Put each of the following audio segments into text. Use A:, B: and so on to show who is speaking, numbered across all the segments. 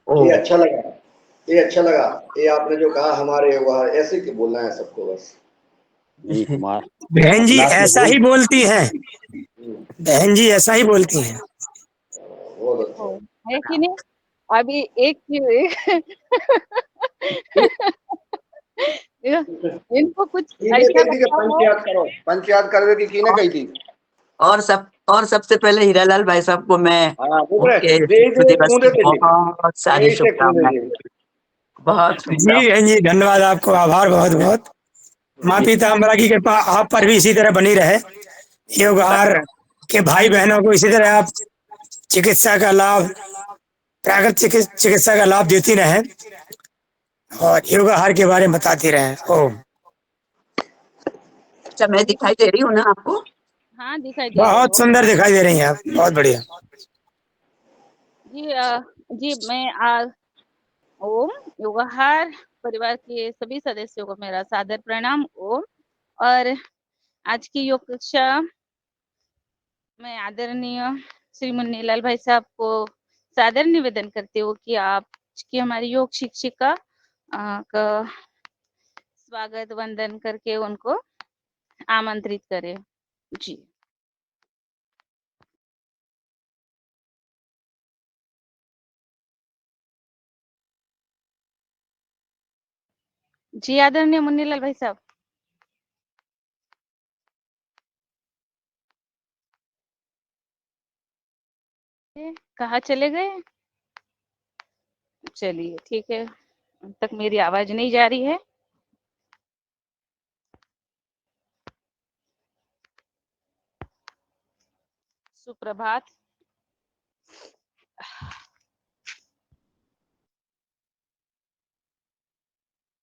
A: ओ
B: ये अच्छा लगा, ये अच्छा लगा। ये आपने जो कहा हमारे वह ऐसे क्यों बोलना है सबको बस।
A: नहीं, हमारा
C: बहन जी
A: अपना से
C: ऐसा
A: बोल।
C: ही बोलती हैं,
B: हुँ,
C: बहन जी ऐसा ही बोलती हैं।
B: बहुत अच्छा।
D: हो, है कि नहीं? अभी एक इनको कुछ
B: कीने
D: ऐसा
B: कही थी कि
D: लगता हो।
B: पंच याद करवे की कीने
A: और
B: कही थी।
A: और सबसे पहले हीरालाल भाई साहब को मैं
B: हाँ, दूसरे
A: उनके
B: दे
A: शिशु
B: दे
A: दिवस की
B: कूदे थे जी।
A: बहुत सारी
B: ऐसे कूदे
A: शुभकामनाएं।
B: जी।
A: बहुत
C: जी
A: शुभकामनाएं।
C: बहन जी धन्यवाद, आपको आभार बहुत बहुत। माँ
A: जी
C: पीताम्बरा की कृपा आप पर भी इसी तरह बनी रहे। योगहार के भाई बहनों को इसी तरह आप चिकित्सा का लाभ, प्राकृतिक चिकित्सा का लाभ देती रहें और योगाहार के बारे में बताती रहें। ओम।
A: अच्छा, मैं दिखाई दे रही हूँ ना आपको?
D: हाँ, दिखाई दे रहे
C: बहुत
D: हो।
C: सुंदर दिखाई दे रही हैं आप, बहुत बढ़िया।
D: जी जी मैं ओम योगाहार परिवार के सभी सदस्यों को मेरा सादर प्रणाम। ओम। और आज की योग कक्षा मैं आदरणीय श्री मुन्नीलाल भाई साहब को सादर निवेदन करती हूँ कि आप की हमारी योग शिक्षिका का स्वागत वंदन करके उनको आमंत्रित करें। जी जी आदरणीय मुन्नीलाल भाई साहब। कहाँ चले गए? चलिए ठीक है, अब तक मेरी आवाज नहीं जा रही है। सुप्रभात।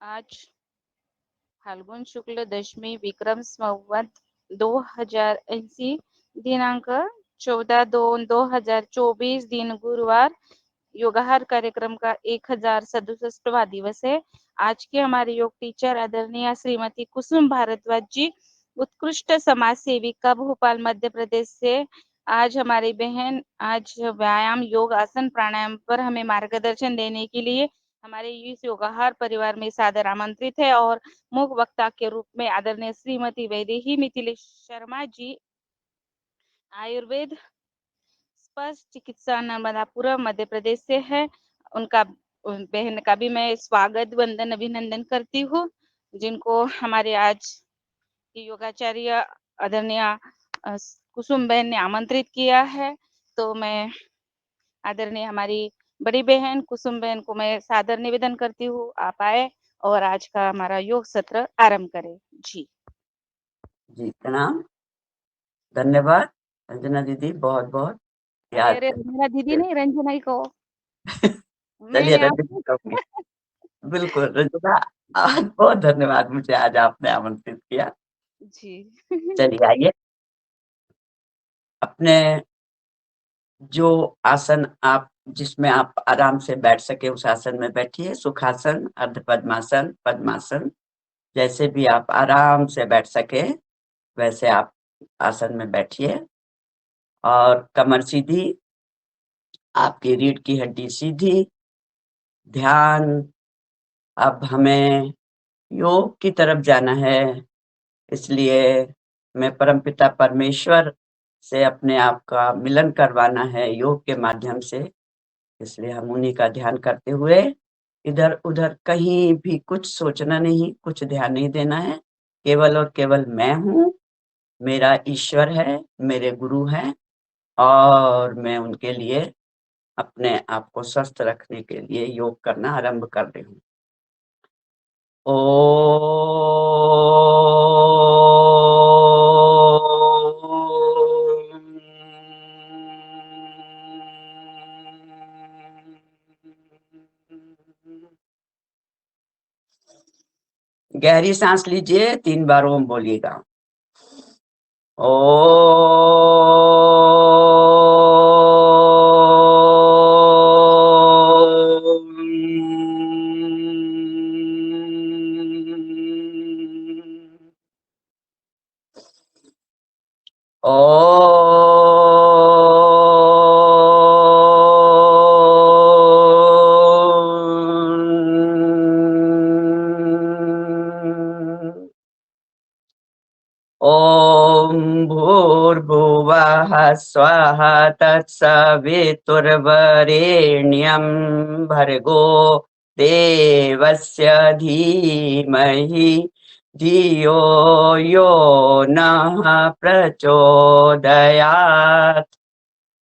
D: आज फाल्गुन शुक्ल दशमी विक्रम संवत 2080 दिनांक 14/2/2024 दिन गुरुवार योगाहार कार्यक्रम का 1067वां दिवस है। आज के हमारे योग टीचर आदरणीय श्रीमती कुसुम भारद्वाज जी, उत्कृष्ट समाज सेविका भोपाल मध्य प्रदेश से। आज हमारी बहन आज व्यायाम योग आसन प्राणायाम पर हमें मार्गदर्शन देने के लिए हमारे इस योगाहार परिवार में सादर आमंत्रित है और मुख्य वक्ता के रूप में आदरणीय श्रीमती वैदेही मिथिलेश शर्मा जी, आयुर्वेद स्पष्ट चिकित्सा नर्मदापुरम मध्य प्रदेश से है। उनका बहन का भी मैं स्वागत वंदन अभिनंदन करती हूँ, जिनको हमारे आज की योगाचार्य आदरणीय कुसुम बहन ने आमंत्रित किया है। तो मैं आदरणीय हमारी बड़ी बहन कुसुम बहन को मैं सादर निवेदन करती हूँ, आप आए और आज का हमारा योग सत्र आरंभ करें। जी
A: जी प्रणाम, धन्यवाद रंजना दीदी, बहुत बहुत
D: अरे
A: याद।
D: अरे मेरा दीदी नहीं, रंजना ही को
A: चलिए
D: मैंने
A: रंजना
D: आपको
A: कहूंगी। बिल्कुल रंजना, आज बहुत धन्यवाद, मुझे आज आपने आमंत्रित किया।
D: जी
A: चलिए आइए, अपने जो आसन आप जिसमें आप आराम से बैठ सके उस आसन में बैठिए। सुखासन, अर्ध पद्मासन, पद्मासन, जैसे भी आप आराम से बैठ सके वैसे आप आसन में बैठिए और कमर सीधी, आपकी रीढ़ की हड्डी सीधी। ध्यान, अब हमें योग की तरफ जाना है, इसलिए मैं परमपिता परमेश्वर से अपने आप का मिलन करवाना है योग के माध्यम से। इसलिए हम उन्हीं का ध्यान करते हुए इधर उधर कहीं भी कुछ सोचना नहीं, कुछ ध्यान नहीं देना है। केवल और केवल मैं हूँ, मेरा ईश्वर है, मेरे गुरु हैं और मैं उनके लिए अपने आप को स्वस्थ रखने के लिए योग करना आरंभ कर रही हूँ। गहरी सांस लीजिए, 3 बार ओम बोलिएगा। ओ ओ। स्वाहा तत्सवितुर्वरेण्यं भर्गो देवस्य धीमहि धियो यो नः प्रचोदयात्।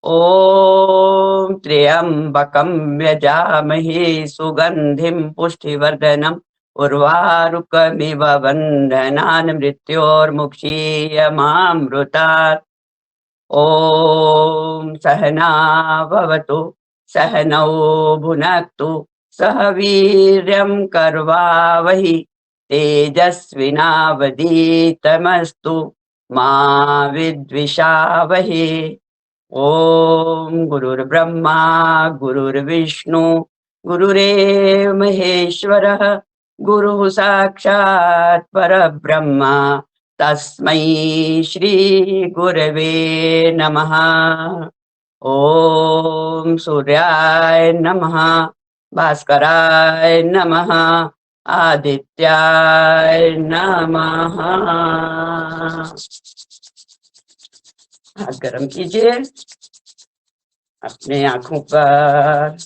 A: ॐ त्र्यंबकं यजामहे सुगंधिं पुष्टिवर्धनम् उर्वारुकमिव बन्धनान् मृत्योर्मुक्षीयमामृतात्। ॐ सहना भवतु सहनौ भुनक्तु सह वीर्यं कर्वावहि तेजस्विनावधीतमस्तु मा विद्विषावहि। ओम गुरुर्ब्रह्मा गुरुर्विष्णु गुरुरेव महेश्वरः गुरुः साक्षात् परब्रह्म तस्मै श्री गुरवे नमः। ओम सूर्याय नमः भास्कराय नमः आदित्याय नमः। हाथ गर्म कीजिए, अपने आंखों पर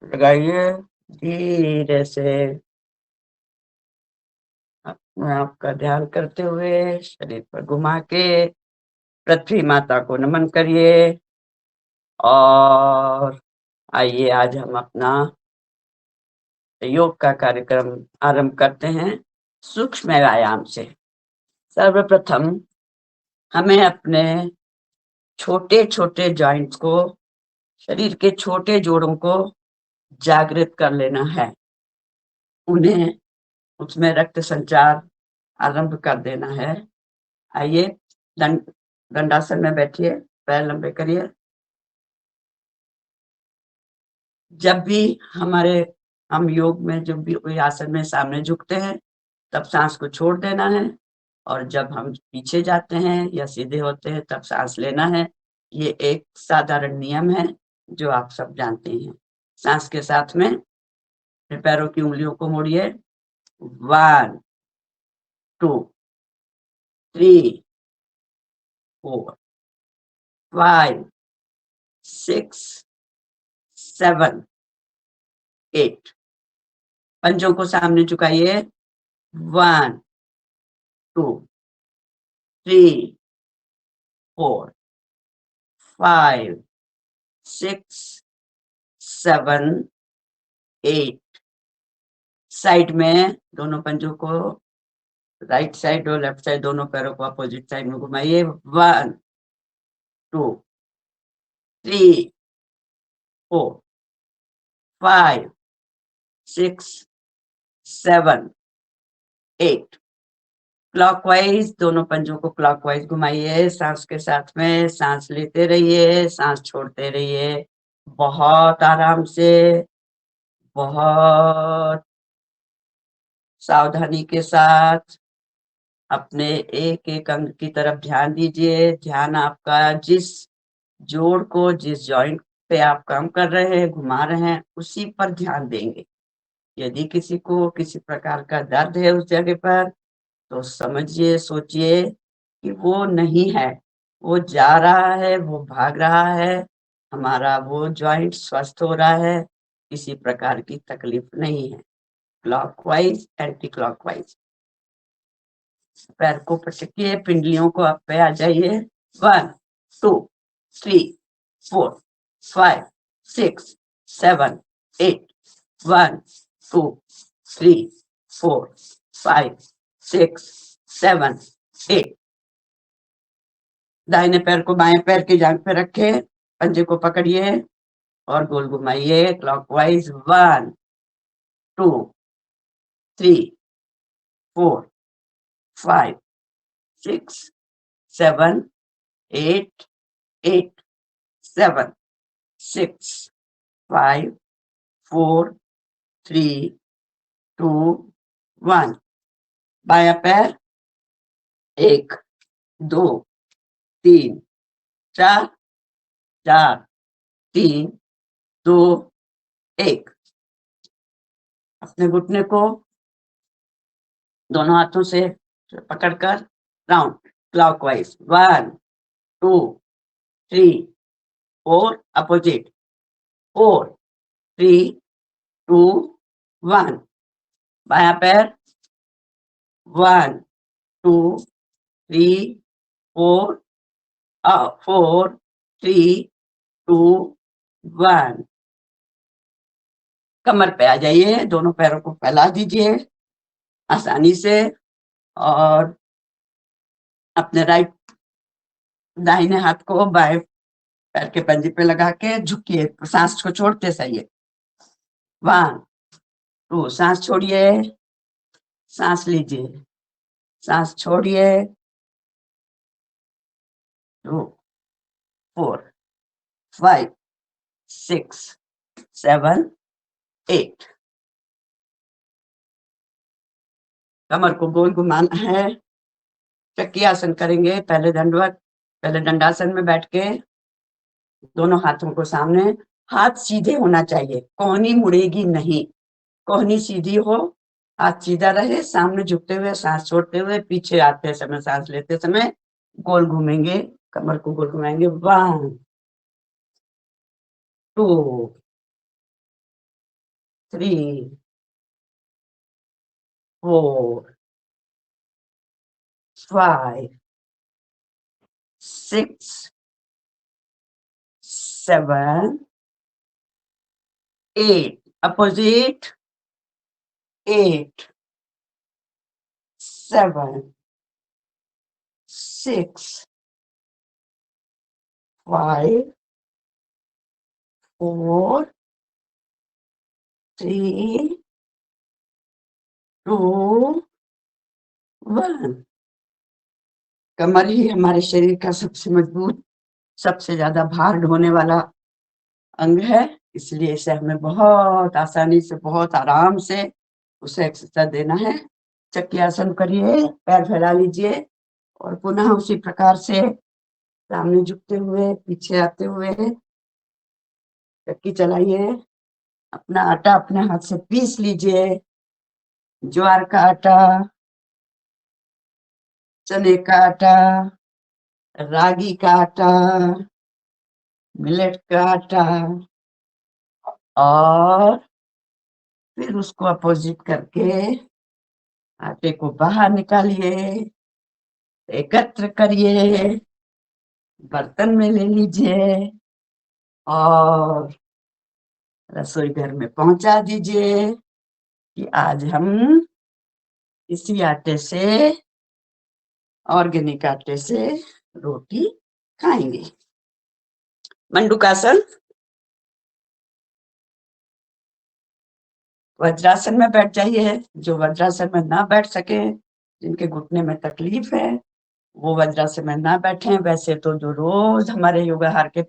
A: लगाइए, धीरे से अपने आप का ध्यान करते हुए शरीर पर घुमा के पृथ्वी माता को नमन करिए। और आइए आज हम अपना योग का कार्यक्रम आरंभ करते हैं सूक्ष्म व्यायाम से। सर्वप्रथम हमें अपने छोटे छोटे जॉइंट्स को, शरीर के छोटे जोड़ों को जागृत कर लेना है, उन्हें उसमें रक्त संचार आरंभ कर देना है। आइए दंडासन में बैठिए, पैर लंबे करिए। जब भी हम योग में जब भी कोई आसन में सामने झुकते हैं तब सांस को छोड़ देना है, और जब हम पीछे जाते हैं या सीधे होते हैं तब सांस लेना है। ये एक साधारण नियम है जो आप सब जानते हैं। सांस के साथ में पैरों की उंगलियों को मोड़िए। 1 2 3 4 5 6 7 8। पंजों को सामने झुकाइए। 1 2 3 4 5 6 7 8। साइड में दोनों पंजों को राइट साइड और लेफ्ट साइड दोनों पैरों को अपोजिट साइड में घुमाइए। 1 2 3 4 5 6 7 8। क्लॉकवाइज दोनों पंजों को क्लॉकवाइज घुमाइए। सांस के साथ में सांस लेते रहिए, सांस छोड़ते रहिए, बहुत आराम से, बहुत सावधानी के साथ अपने एक एक अंग की तरफ ध्यान दीजिए। ध्यान आपका जिस जोड़ को, जिस जॉइंट पे आप काम कर रहे हैं, घुमा रहे हैं, उसी पर ध्यान देंगे। यदि किसी को किसी प्रकार का दर्द है उस जगह पर तो समझिए, सोचिए कि वो नहीं है, वो जा रहा है, वो भाग रहा है, हमारा वो जॉइंट स्वस्थ हो रहा है, किसी प्रकार की तकलीफ नहीं है। Clockwise anti clockwise. पैर को पटकिए, पिंडलियों को आप पे आ जाइए। 1 2 3 4 5 6 7 8। 1 2 3 4 5 6 7 8। दाहिने पैर को बाएं पैर की जांघ पे रखे, पंजे को पकड़िए और गोल घुमाइए क्लॉकवाइज। 1 2 3 4 5 6 7 8 8 7 6 5 4 3 2 1। बायां पैर 1 2 3 4 4 3 2 1। अपने घुटने को दोनों हाथों से पकड़कर राउंड क्लॉकवाइज। 1 2 3 4 अपोजिट 4 3 2 1 बायां पैर 1 2 3 4 4 3 2 1 कमर पे आ जाइए, दोनों पैरों को फैला दीजिए आसानी से और अपने दाहिने हाथ को बाएं पैर के पंजे पे लगा के झुकिए, सांस को छोड़ते सही है। 1 2 सांस छोड़िए, सांस लीजिए, सांस छोड़िए, 2 4 5 6 7 8 कमर को गोल घुमाना है। चक्की आसन करेंगे। पहले दंडासन में बैठ के दोनों हाथों को सामने, हाथ सीधे होना चाहिए, कोहनी मुड़ेगी नहीं, कोहनी सीधी हो, हाथ सीधा रहे, सामने झुकते हुए, सांस छोड़ते हुए, पीछे आते समय, सांस लेते समय गोल घूमेंगे, कमर को गोल घुमाएंगे। 1 2 3 4 5 6 7 8 opposite 8 7 6 5 4 3 2 1 कमर ही हमारे शरीर का सबसे मजबूत, सबसे ज्यादा भार ढोने वाला अंग है, इसलिए इसे हमें बहुत आसानी से, बहुत आराम से उसे एक्सरसाइज देना है। चक्की आसन करिए, पैर फैला लीजिए और पुनः उसी प्रकार से सामने झुकते हुए, पीछे आते हुए चक्की चलाइए। अपना आटा अपने हाथ से पीस लीजिए, ज्वार का आटा, चने का आटा, रागी का आटा, मिलेट का आटा, और फिर उसको अपोजिट करके आटे को बाहर निकालिए, एकत्र करिए, बर्तन में ले लीजिए और रसोई घर में पहुंचा दीजिए कि आज हम इसी आटे से, ऑर्गेनिक आटे से रोटी खाएंगे। मंडूकासन। वज्रासन में बैठ जाइए। जो वज्रासन में ना बैठ सके, जिनके घुटने में तकलीफ है, वो वज्रासन में ना बैठे। वैसे तो जो रोज हमारे योगाहार के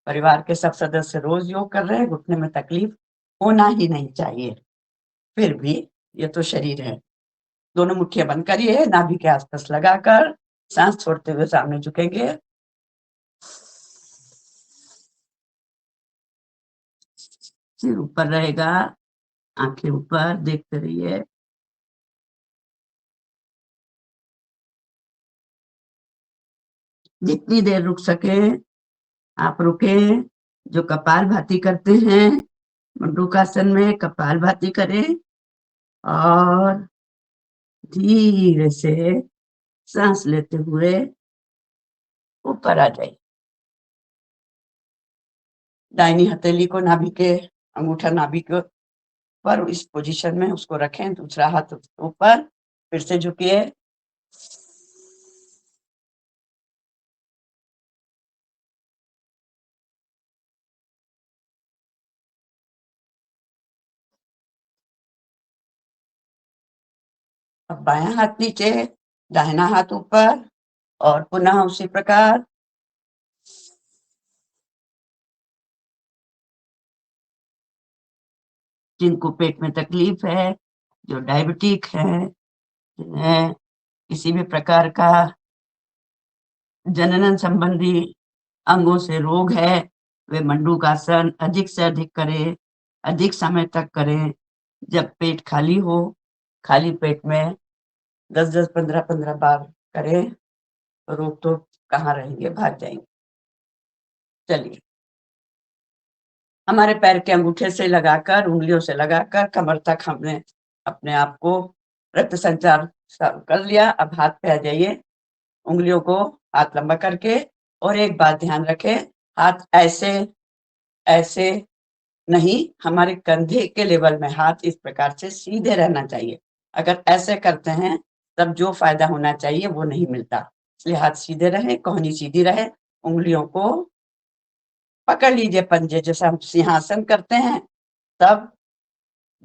A: परिवार के सब सदस्य रोज योग कर रहे हैं, घुटने में तकलीफ होना ही नहीं चाहिए। फिर भी ये तो शरीर है। दोनों मुट्ठियां बंद करिए, नाभि के आसपास लगाकर सांस छोड़ते हुए सामने झुकेंगे। सिर ऊपर रहेगा, आंखें ऊपर, देखते रहिए। जितनी देर रुक सके आप रुके। जो कपालभाति करते हैं, मंडूकासन में कपालभाति करें और धीरे से सांस लेते हुए ऊपर आ जाए। दाहिनी हथेली को नाभि के, अंगूठा नाभि के पर इस पोजीशन में उसको रखें, दूसरा हाथ ऊपर, फिर से झुकिए। अब बायां हाथ नीचे, दाहिना हाथ ऊपर और पुनः उसी प्रकार। जिनको पेट में तकलीफ है, जो डायबिटिक है, जिन्हें किसी भी प्रकार का जनन संबंधी अंगों से रोग है, वे मंडूकासन अधिक से अधिक करें, अधिक समय तक करें। जब पेट खाली हो, खाली पेट में 10-10, 15-15 बार करें। रोग तो कहाँ रहेंगे, भाग जाएंगे। चलिए, हमारे पैर के अंगूठे से लगाकर, उंगलियों से लगाकर कमर तक हमने अपने आप को रक्त संचार कर लिया। अब हाथ पे आ जाइए, उंगलियों को हाथ लंबा करके, और एक बात ध्यान रखें, हाथ ऐसे ऐसे नहीं, हमारे कंधे के लेवल में हाथ इस प्रकार से सीधे रहना चाहिए। अगर ऐसे करते हैं तब जो फायदा होना चाहिए वो नहीं मिलता, इसलिए हाथ सीधे रहे, कोहनी सीधी रहे, उंगलियों को पकड़ लीजिए पंजे, जैसे हम सिंहासन करते हैं तब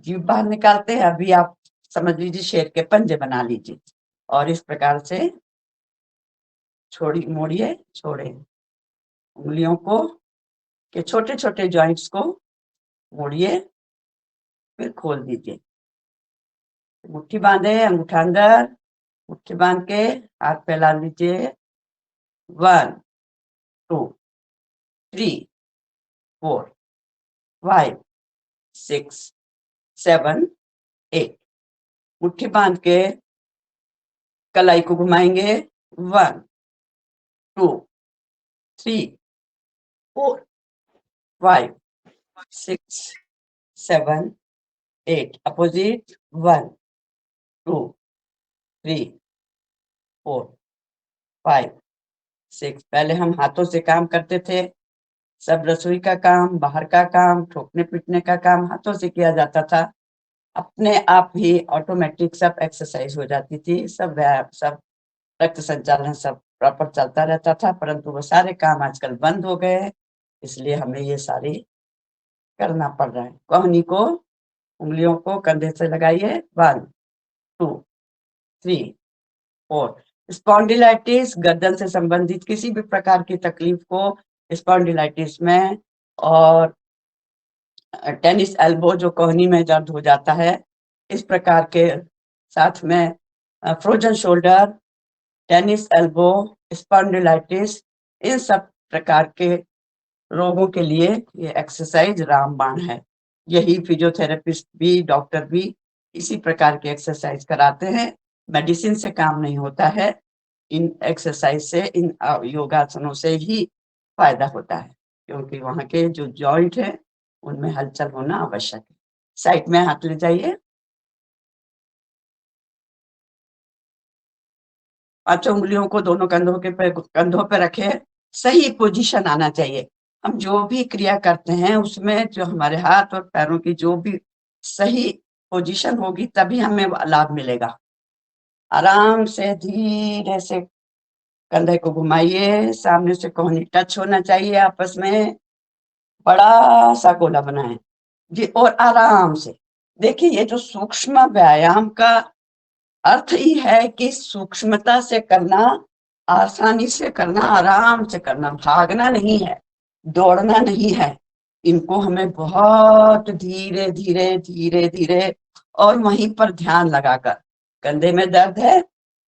A: जीभ बाहर निकालते हैं। अभी आप समझ लीजिए शेर के पंजे बना लीजिए, और इस प्रकार से मोड़िए, छोड़े उंगलियों को के छोटे छोटे जॉइंट्स को मोड़िए, फिर खोल दीजिए। मुट्ठी बांधे, अंगूठा अंदर, मुट्ठी बांध के हाथ फैला लीजिए। 1 2 3 4 5 6 7 8। मुट्ठी बांध के कलाई को घुमाएंगे। 1 2 3 4 5 6 7 8। अपोजिट। 1 2 3 4 5 6। पहले हम हाथों से काम करते थे, सब रसोई का काम, बाहर का काम, ठोकने पीटने का काम हाथों से किया जाता था। अपने आप ही ऑटोमेटिक सब एक्सरसाइज हो जाती थी, सब रक्त संचालन सब प्रॉपर चलता रहता था, परंतु वो सारे काम आजकल बंद हो गए, इसलिए हमें ये सारी करना पड़ रहा है। कोहनी को, उंगलियों को कंधे से लगाइए। 1 2 3 4। स्पॉन्डिलाइटिस, गर्दन से संबंधित किसी भी प्रकार की तकलीफ को स्पॉन्डिलाइटिस में, और टेनिस एल्बो जो कोहनी में दर्द हो जाता है, इस प्रकार के, साथ में frozen shoulder, tennis elbow, spondylitis, इन सब प्रकार के रोगों के लिए ये एक्सरसाइज रामबाण है। यही फिजियोथेरेपिस्ट भी, डॉक्टर भी इसी प्रकार के एक्सरसाइज कराते हैं। मेडिसिन से काम नहीं होता है, इन एक्सरसाइज से, इन योगासनों से ही फायदा होता है, क्योंकि वहाँ के जो जॉइंट है उनमें हलचल होना आवश्यक है। साइड में हाथ ले जाइए, पांचों उंगलियों को दोनों कंधों पे रखे, सही पोजीशन आना चाहिए। हम जो भी क्रिया करते हैं उसमें जो हमारे हाथ और पैरों की जो भी सही पोजीशन होगी तभी हमें लाभ मिलेगा। आराम से धीरे से कंधे को घुमाइए, सामने से कोहनी टच होना चाहिए आपस में, बड़ा सा गोला बनाएं जी, और आराम से देखिए। ये जो सूक्ष्म व्यायाम का अर्थ ही है कि सूक्ष्मता से करना, आसानी से करना, आराम से करना, भागना नहीं है, दौड़ना नहीं है। इनको हमें बहुत धीरे धीरे धीरे धीरे और वहीं पर ध्यान लगाकर, कंधे में दर्द है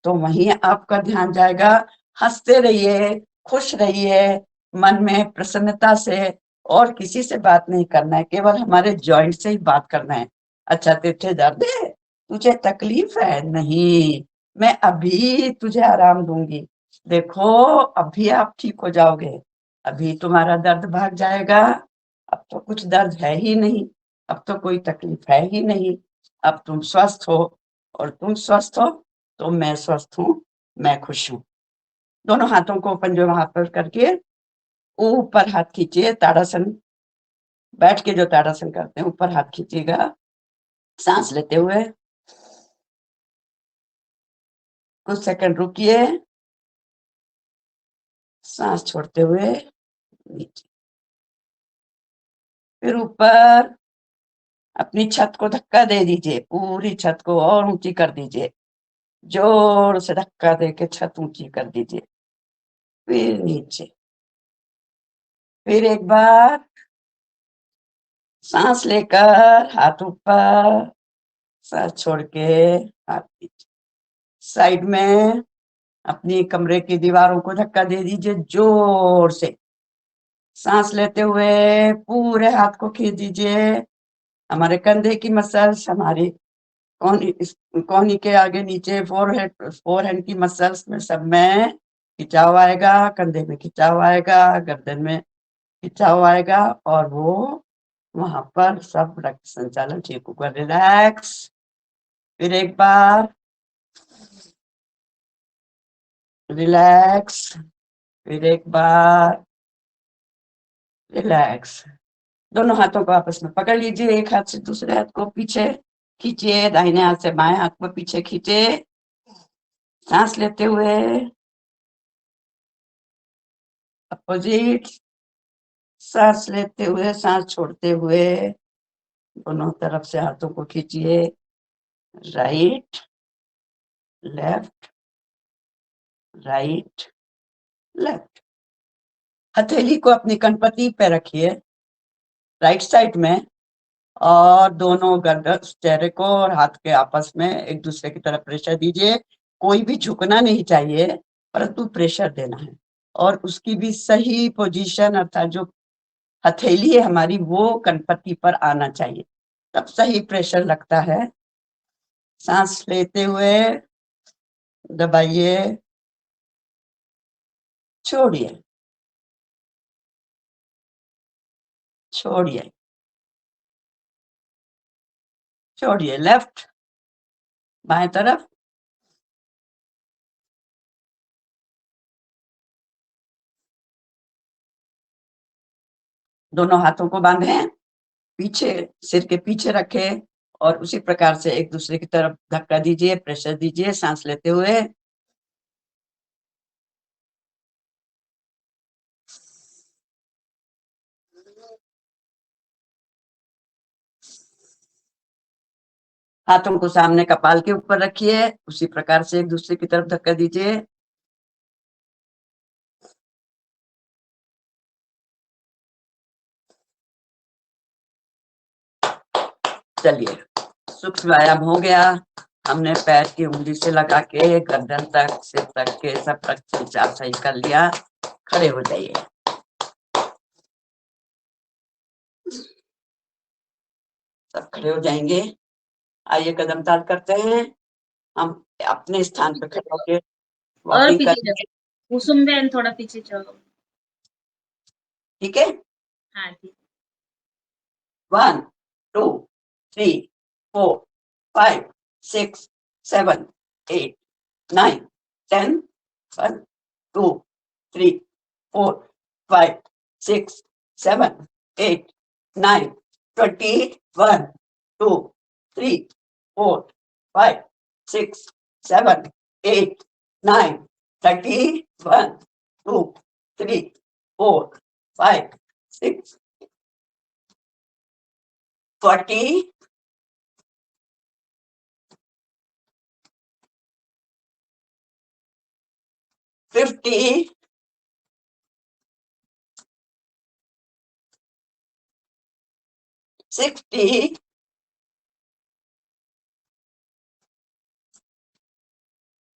A: तो वहीं आपका ध्यान जाएगा। हंसते रहिए, खुश रहिए, मन में प्रसन्नता से, और किसी से बात नहीं करना है, केवल हमारे जॉइंट से ही बात करना है। अच्छा, तुझे दर्द है, तुझे तकलीफ है? नहीं, मैं अभी तुझे आराम दूंगी, देखो अभी आप ठीक हो जाओगे, अभी तुम्हारा दर्द भाग जाएगा। अब तो कुछ दर्द है ही नहीं, अब तो कोई तकलीफ है ही नहीं, अब तुम स्वस्थ हो, और तुम स्वस्थ हो तो मैं स्वस्थ हूँ, मैं खुश हूँ। दोनों हाथों को पंजों हाथ पर करके ऊपर हाथ खींचिए, ताड़ासन, बैठ के जो ताड़ासन करते हैं ऊपर हाथ खींचिएगा, सांस लेते हुए कुछ सेकंड रुकिए, सांस छोड़ते हुए नीचे, फिर ऊपर अपनी छत को धक्का दे दीजिए, पूरी छत को और ऊंची कर दीजिए, जोर से धक्का दे के छत ऊंची कर दीजिए, फिर नीचे, फिर एक बार सांस लेकर हाथ ऊपर, सांस छोड़ के हाथ नीचे। साइड में अपनी कमरे की दीवारों को धक्का दे दीजिए जोर से, सांस लेते हुए पूरे हाथ को खींच दीजिए। हमारे कंधे की मसल्स, हमारी कोहनी के आगे नीचे, फोरहेड की मसल्स में, सब में खिंचाव आएगा, कंधे में खिंचाव आएगा, गर्दन में खिंचाव आएगा और वो वहां पर सब रक्त संचालन ठीक होगा। रिलैक्स, फिर एक बार रिलैक्स, फिर एक बार रिलैक्स। दोनों हाथों को आपस में पकड़ लीजिए, एक हाथ से दूसरे हाथ को पीछे खींचिए, दाहिने हाथ से बाएं हाथ को पीछे खींचे, सांस लेते हुए अपोजिट, सांस लेते हुए सांस छोड़ते हुए दोनों तरफ से हाथों को खींचिए, राइट लेफ्ट, राइट लेफ्ट। हथेली को अपनी कनपति पे रखिए राइट साइड में और दोनों गर्दन चेहरे को और हाथ के आपस में एक दूसरे की तरफ प्रेशर दीजिए। कोई भी झुकना नहीं चाहिए परंतु प्रेशर देना है और उसकी भी सही पोजीशन अर्थात जो हथेली है हमारी वो कनपति पर आना चाहिए, तब सही प्रेशर लगता है। सांस लेते हुए दबाइए, छोड़िए, छोड़िए, छोड़िए। लेफ्ट, बाएं तरफ, दोनों हाथों को बांधे, पीछे सिर के पीछे रखे और उसी प्रकार से एक दूसरे की तरफ धक्का दीजिए, प्रेशर दीजिए सांस लेते हुए। हाथों को सामने कपाल के ऊपर रखिए, उसी प्रकार से एक दूसरे की तरफ धक्का दीजिए। चलिए, सूक्ष्म व्यायाम हो गया। हमने पैर की उंगली से लगा के गर्दन तक, सिर तक के सब रक्त संचार सही कर लिया। खड़े हो जाइए। सब खड़े हो जाएंगे। आइए कदम ताल करते हैं। हम अपने स्थान पर खड़े होकर
D: और
A: वॉकिंग
D: पीछे जाओ,
A: करेंगे।
D: कुसुम बहन थोड़ा पीछे जाओ।
A: ठीक है,
D: हाँ ठीक।
A: 1 2 3 4 5 6 7 8 9 10 1 2 3 4 5 6 7 8 9 20 1 2 3 4 5 6 7 8 9 30 1 2 3 4 5 6 40 50 60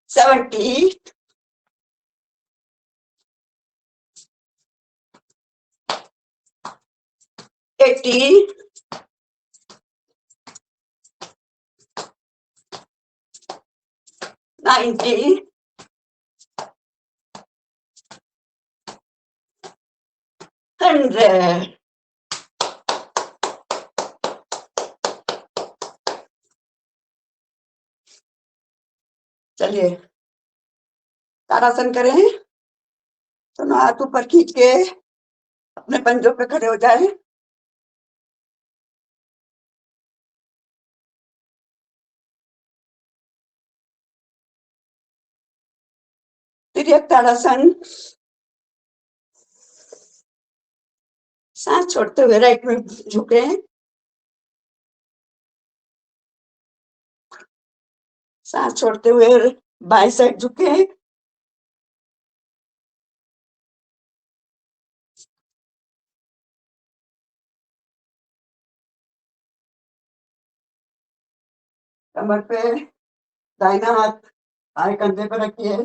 A: 70 80 90 100। चलिए तारासन करें। दोनों हाथ ऊपर खींच के अपने पंजों पे खड़े हो जाए। तिर्यक ताड़ासन। सांस छोड़ते हुए राइट में झुके, सांस छोड़ते हुए बाएं साइड झुके, कमर पे दाहिना हाथ बाएं कंधे पर रखिए,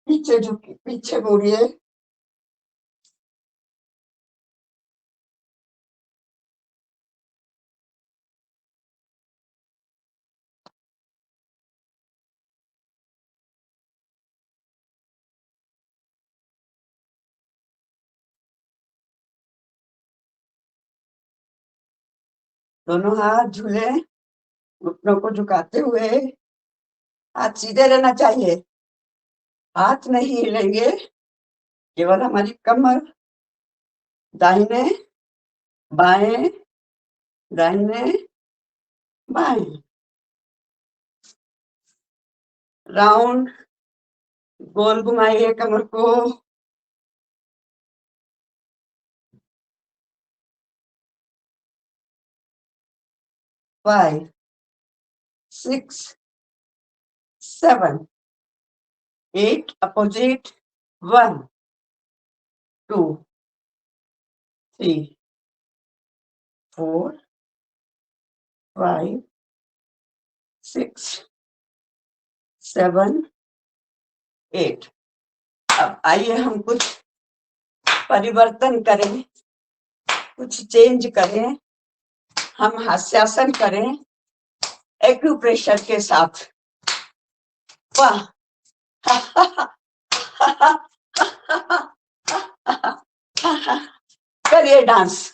A: पीछे झुकी, पीछे मुड़िए, दोनों हाथ झूले, घुटनों को झुकाते हुए। हाथ सीधे रहना चाहिए, हाथ नहीं हिलेंगे, केवल हमारी कमर दाहिने बाएं दाहिने बाएं। राउंड गोल घुमाइए कमर को। 5 6 7 8 opposite 1 2 3 4 5 6 7 8। अब आइए हम कुछ परिवर्तन करें, कुछ चेंज करें। हम हास्यासन करें एक्यूप्रेशर के साथ। वाह करिए डांस।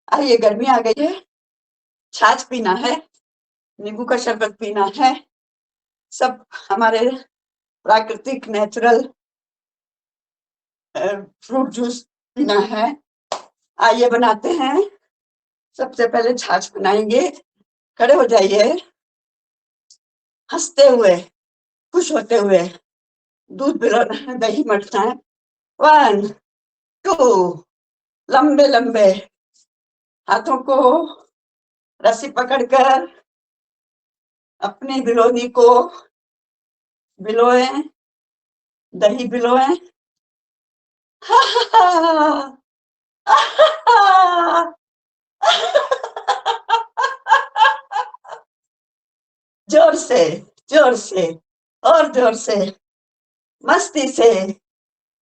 A: आइए, गर्मी आ गई है, छाछ पीना है, नींबू का शरबत पीना है, सब हमारे प्राकृतिक नेचुरल फ्रूट जूस पीना है। आइए बनाते हैं। सबसे पहले छाछ बनाएंगे। खड़े हो जाइए, हंसते हुए, खुश होते हुए। दूध पिलाना है, दही मठना है। 1 2 लंबे लंबे हाथों को रस्सी पकड़कर अपनी बिलोनी को बिलोए, दही बिलोए। जोर से और जोर से मस्ती से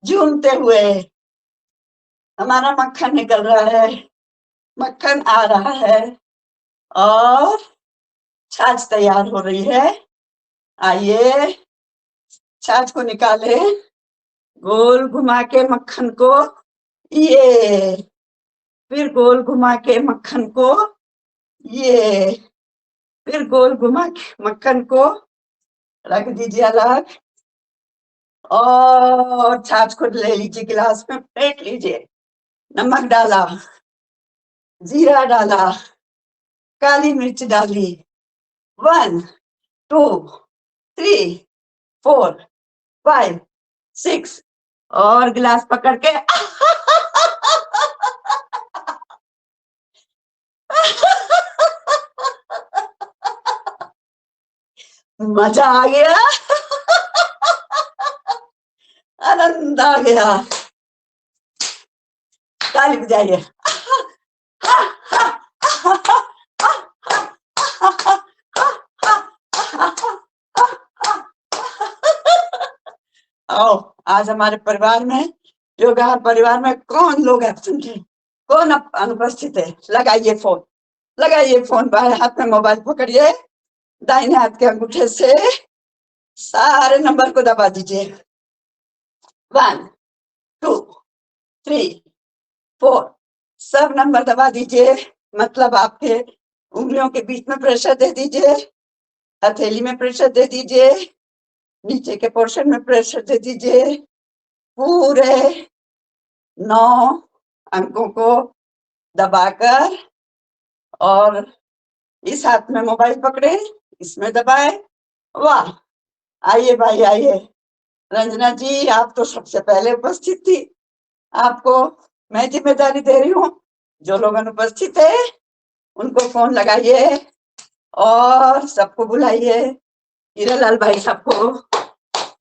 A: झूमते हुए। हमारा मक्खन निकल रहा है, मक्खन आ रहा है और छाछ तैयार हो रही है। आइए, छाछ को निकाले, गोल घुमा के मक्खन को, ये फिर गोल घुमा के मक्खन को, ये फिर गोल घुमा के मक्खन को रख दीजिए अलग और छाछ को ले लीजिए, गिलास में फेंट लीजिए। नमक डाला, जीरा डाला, काली मिर्च डाली। 1 2 3 4 5 6 और गिलास पकड़ के मजा आ गया, आनंद आ गया। ताली बजाइए। आओ, आज हमारे परिवार में, योगा परिवार में कौन लोग एब्सेंट है, कौन अनुपस्थित है? लगाइए फोन, लगाइए फोन। बाएं हाथ में मोबाइल पकड़िए, दाहिने हाथ के अंगूठे से सारे नंबर को दबा दीजिए। 1 2 3 4 सब नंबर दबा दीजिए। मतलब आपके उंगलियों के बीच में प्रेशर दे दीजिए, हथेली में प्रेशर दे दीजिए, नीचे के पोर्शन में प्रेशर दे दीजिए। पूरे 9 अंकों को दबाकर और इस हाथ में मोबाइल पकड़े, इसमें दबाए। वाह, आइए भाई आइए। रंजना जी, आप तो सबसे पहले उपस्थित थी, आपको मैं जिम्मेदारी दे रही हूँ। जो लोग अनुपस्थित है उनको फोन लगाइए और सबको बुलाइए। हीरालाल भाई सबको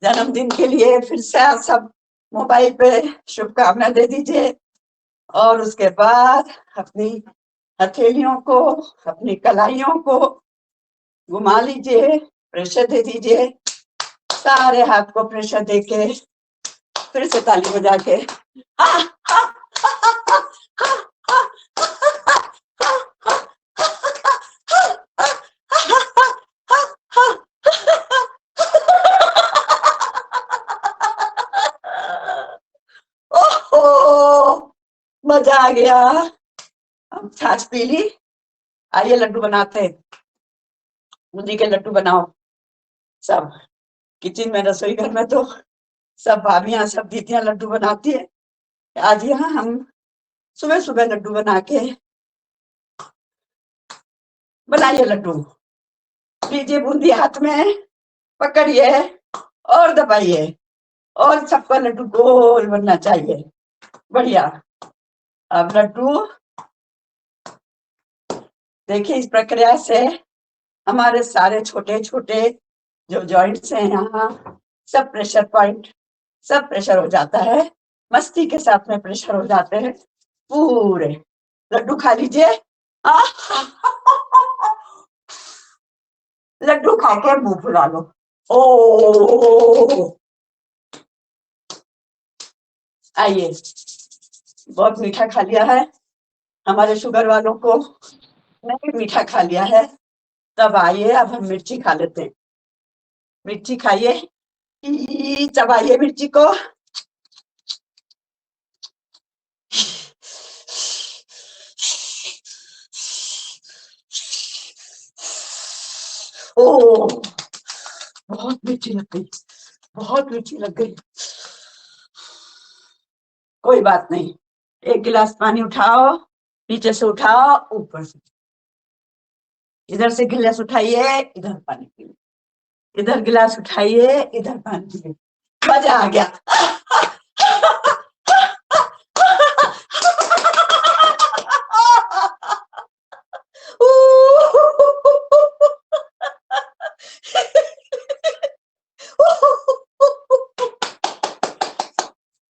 A: जन्मदिन के लिए फिर से आप सब मोबाइल पे शुभकामना दे दीजिए और उसके बाद अपनी हथेलियों को, अपनी कलाइयों को घुमा लीजिए, प्रेशर दे दीजिए। सारे हाथ को प्रेशर देके फिर से ताली बजा के ओहो मजा आ गया। हम छाछ पी ली। आइए लड्डू बनाते हैं। बूंदी के लड्डू बनाओ सब। किचन में, रसोई घर में तो सब भाभियां, सब दीदियां लड्डू बनाती है। आज यहाँ हम सुबह सुबह लड्डू बना के, बनाइए लड्डू। लीजिए बूंदी हाथ में, पकड़िए और दबाइए और सबका लड्डू गोल बनना चाहिए। बढ़िया। अब लड्डू देखिए, इस प्रक्रिया से हमारे सारे छोटे छोटे जो जॉइंट्स हैं यहाँ, सब प्रेशर पॉइंट, सब प्रेशर हो जाता है। मस्ती के साथ में प्रेशर हो जाते हैं पूरे। लड्डू खा लीजिए। लड्डू खा के मुंह फुला लो। ओ आइए, बहुत मीठा खा लिया है। हमारे शुगर वालों को नहीं मीठा खा लिया है, तब आइए अब हम मिर्ची खा लेते हैं। मिर्ची खाइए, चबाइए मिर्ची को। ओ बहुत मिर्ची लग गई, बहुत मिर्ची लग गई। कोई बात नहीं, एक गिलास पानी उठाओ, नीचे से उठाओ, ऊपर से, इधर से गिलास उठाइए, इधर पानी पिए, इधर गिलास उठाइए, इधर पानी पिए। मजा आ गया।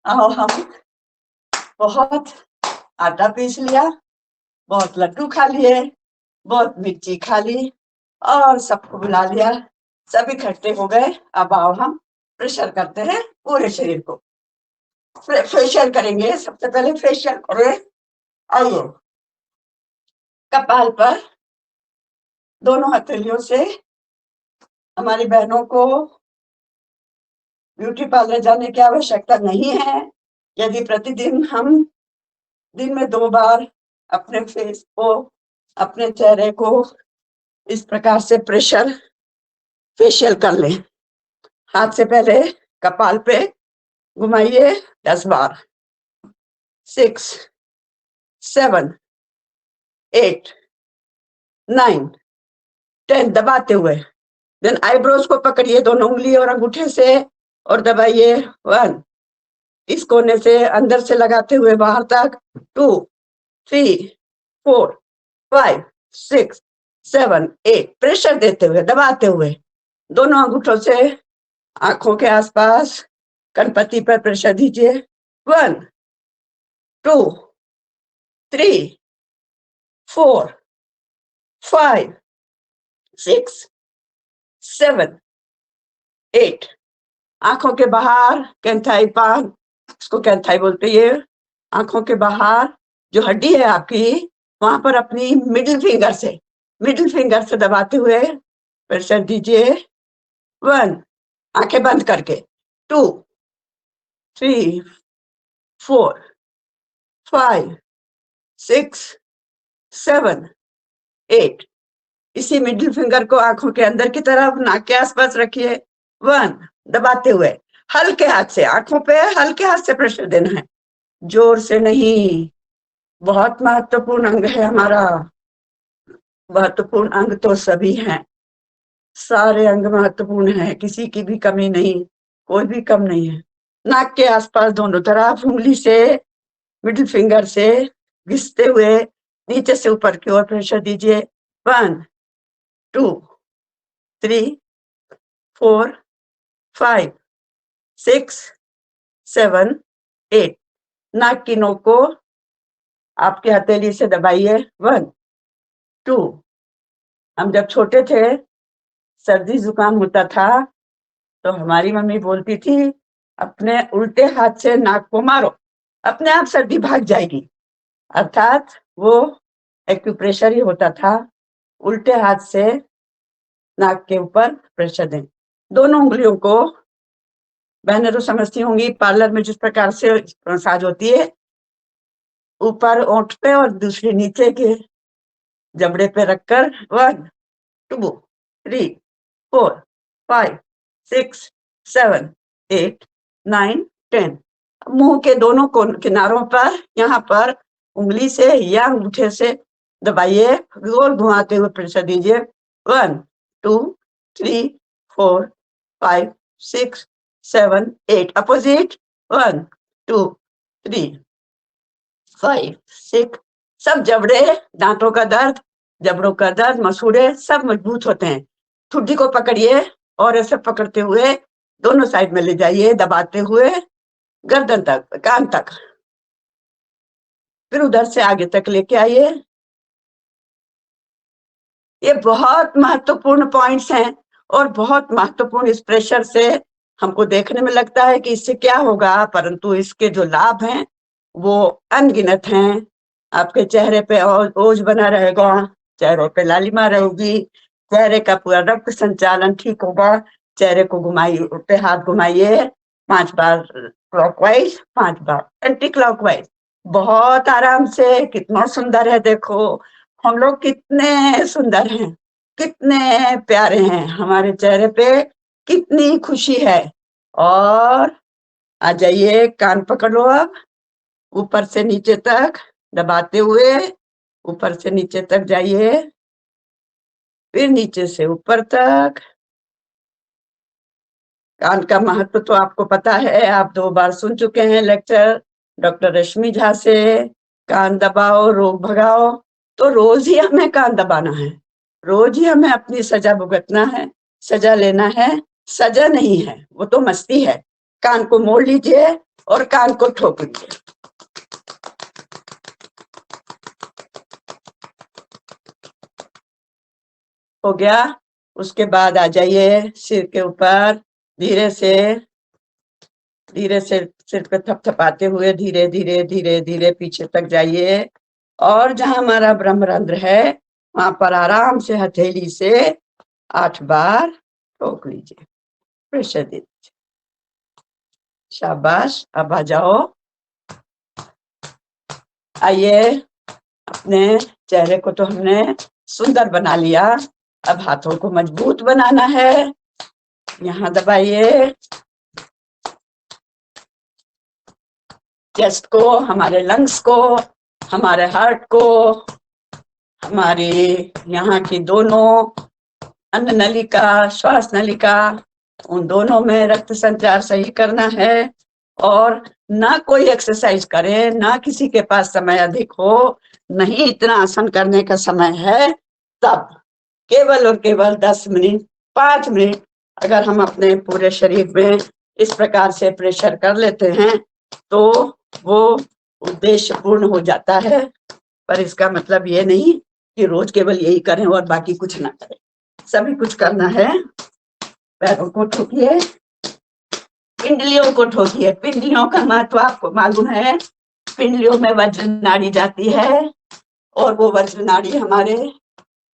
A: आओ, हम बहुत आटा पीस लिया, बहुत लड्डू खा लिए, बहुत मिर्ची खा ली और सबको बुला लिया, सब इकट्ठे हो गए। अब आओ हम प्रेशर करते हैं पूरे शरीर को। फेशियल करेंगे, सबसे पहले फेशियल करें। आइए, कपाल पर दोनों हथेलियों से। हमारी बहनों को ब्यूटी पार्लर जाने की आवश्यकता नहीं है। यदि प्रतिदिन हम दिन में 2 बार अपने फेस को, अपने चेहरे को इस प्रकार से प्रेशर फेशियल कर लें। हाथ से पहले कपाल पे घुमाइए 10 बार, 6, 7, 8, 9, 10 दबाते हुए। देन आईब्रोज को पकड़िए दोनों उंगली और अंगूठे से और दबाइए 1, इस कोने से अंदर से लगाते हुए बाहर तक 2, 3, 4, 5, 6, 7, 8 प्रेशर देते हुए, दबाते हुए दोनों अंगूठों से आंखों के आसपास कनपट्टी पर प्रेशर दीजिए। 1, 2, 3, 4, 5, 6, 7, 8 आंखों के बाहर कैंथाई पान, इसको कैंथाई बोलते हैं। आंखों के बाहर जो हड्डी है आपकी, वहां पर अपनी मिडिल फिंगर से दबाते हुए प्रेशर दीजिए। 1, आंखें बंद करके, 2, 3, 4, 5, 6, 7, 8 इसी मिडिल फिंगर को आंखों के अंदर की तरफ नाक के आसपास रखिए। 1 दबाते हुए हल्के हाथ से, आंखों पे हल्के हाथ से प्रेशर देना है, जोर से नहीं। बहुत महत्वपूर्ण अंग है हमारा। महत्वपूर्ण अंग तो सभी हैं, सारे अंग महत्वपूर्ण हैं, किसी की भी कमी नहीं, कोई भी कम नहीं है। नाक के आसपास दोनों तरफ उंगली से, मिडिल फिंगर से घिसते हुए नीचे से ऊपर की ओर प्रेशर दीजिए। 1, 2, 3, 4, 5, 6, 7, 8 नाक की नोक को आपके हथेली से दबाइए। 1, 2 हम जब छोटे थे, सर्दी जुकाम होता था तो हमारी मम्मी बोलती थी अपने उल्टे हाथ से नाक को मारो, अपने आप सर्दी भाग जाएगी। अर्थात वो एक्यूप्रेशर ही होता था, उल्टे हाथ से नाक के ऊपर प्रेशर दें। दोनों उंगलियों को, बहनें तो समझती होंगी पार्लर में जिस प्रकार से मसाज होती है, ऊपर ओंठ पे और दूसरी नीचे के जबड़े पे रखकर 1 2 3 4 5 6 7 8 9 10 मुंह के दोनों किनारों पर यहाँ पर उंगली से या अंगूठे से दबाइए, गोल घुमाते हुए प्रेशर दीजिए। 1 2 3 4 5 6 7 8 अपोजिट 1 2 3 5 6 सब जबड़े, दांतों का दर्द, जबड़ों का दर्द, मसूड़े सब मजबूत होते हैं। ठुड्डी को पकड़िए और ऐसे पकड़ते हुए दोनों साइड में ले जाइए, दबाते हुए गर्दन तक, कान तक, फिर उधर से आगे तक लेके आइए। ये बहुत महत्वपूर्ण पॉइंट्स हैं और बहुत महत्वपूर्ण। इस प्रेशर से हमको देखने में लगता है कि इससे क्या होगा, परंतु इसके जो लाभ हैं वो अनगिनत हैं। आपके चेहरे पे ओज बना रहेगा, चेहरों पे लालिमा रहेगी, चेहरे का पूरा रक्त संचालन ठीक होगा। चेहरे को घुमाइए, उल्टे हाथ घुमाइए 5 बार क्लॉकवाइज, 5 बार एंटी क्लॉकवाइज, बहुत आराम से। कितना सुंदर है देखो, हम लोग कितने सुंदर हैं, कितने प्यारे हैं, हमारे चेहरे पे कितनी खुशी है। और आ जाइए, कान पकड़ लो, अब ऊपर से नीचे तक दबाते हुए ऊपर से नीचे तक जाइए, फिर नीचे से ऊपर तक। कान का महत्व तो आपको पता है, आप 2 बार सुन चुके हैं लेक्चर डॉक्टर रश्मि झा से। कान दबाओ रोग भगाओ, तो रोज ही हमें कान दबाना है, रोज ही हमें अपनी सजा भुगतना है, सजा लेना है। सजा नहीं है, वो तो मस्ती है। कान को मोड़ लीजिए और कान को ठोक लीजिए। हो गया। उसके बाद आ जाइए सिर के ऊपर, धीरे से सिर पे थपथपाते हुए धीरे धीरे धीरे धीरे पीछे तक जाइए और जहां हमारा ब्रह्मरंध्र है वहां पर आराम से हथेली से 8 बार ठोक लीजिए, प्रेशर दे दीजिए। शाबाश, अब आ जाओ। आइए, अपने चेहरे को तो हमने सुंदर बना लिया, अब हाथों को मजबूत बनाना है। यहाँ दबाइए, चेस्ट को, हमारे लंग्स को, हमारे हार्ट को, हमारी यहाँ की दोनों अन्न नलिका, श्वास नलिका, उन दोनों में रक्त संचार सही करना है। और ना कोई एक्सरसाइज करे, ना किसी के पास समय अधिक हो, नहीं इतना आसन करने का समय है, तब केवल और केवल 10 मिनट 5 मिनट अगर हम अपने पूरे शरीर में इस प्रकार से प्रेशर कर लेते हैं तो वो उद्देश्य पूर्ण हो जाता है। पर इसका मतलब ये नहीं कि रोज केवल यही करें और बाकी कुछ ना करें, सभी कुछ करना है। पैरों को ठोकिए, पिंडलियों को ठोकिए। पिंडलियों का महत्व आपको मालूम है, पिंडलियों में वज्र नाड़ी जाती है और वो वज्र नाड़ी हमारे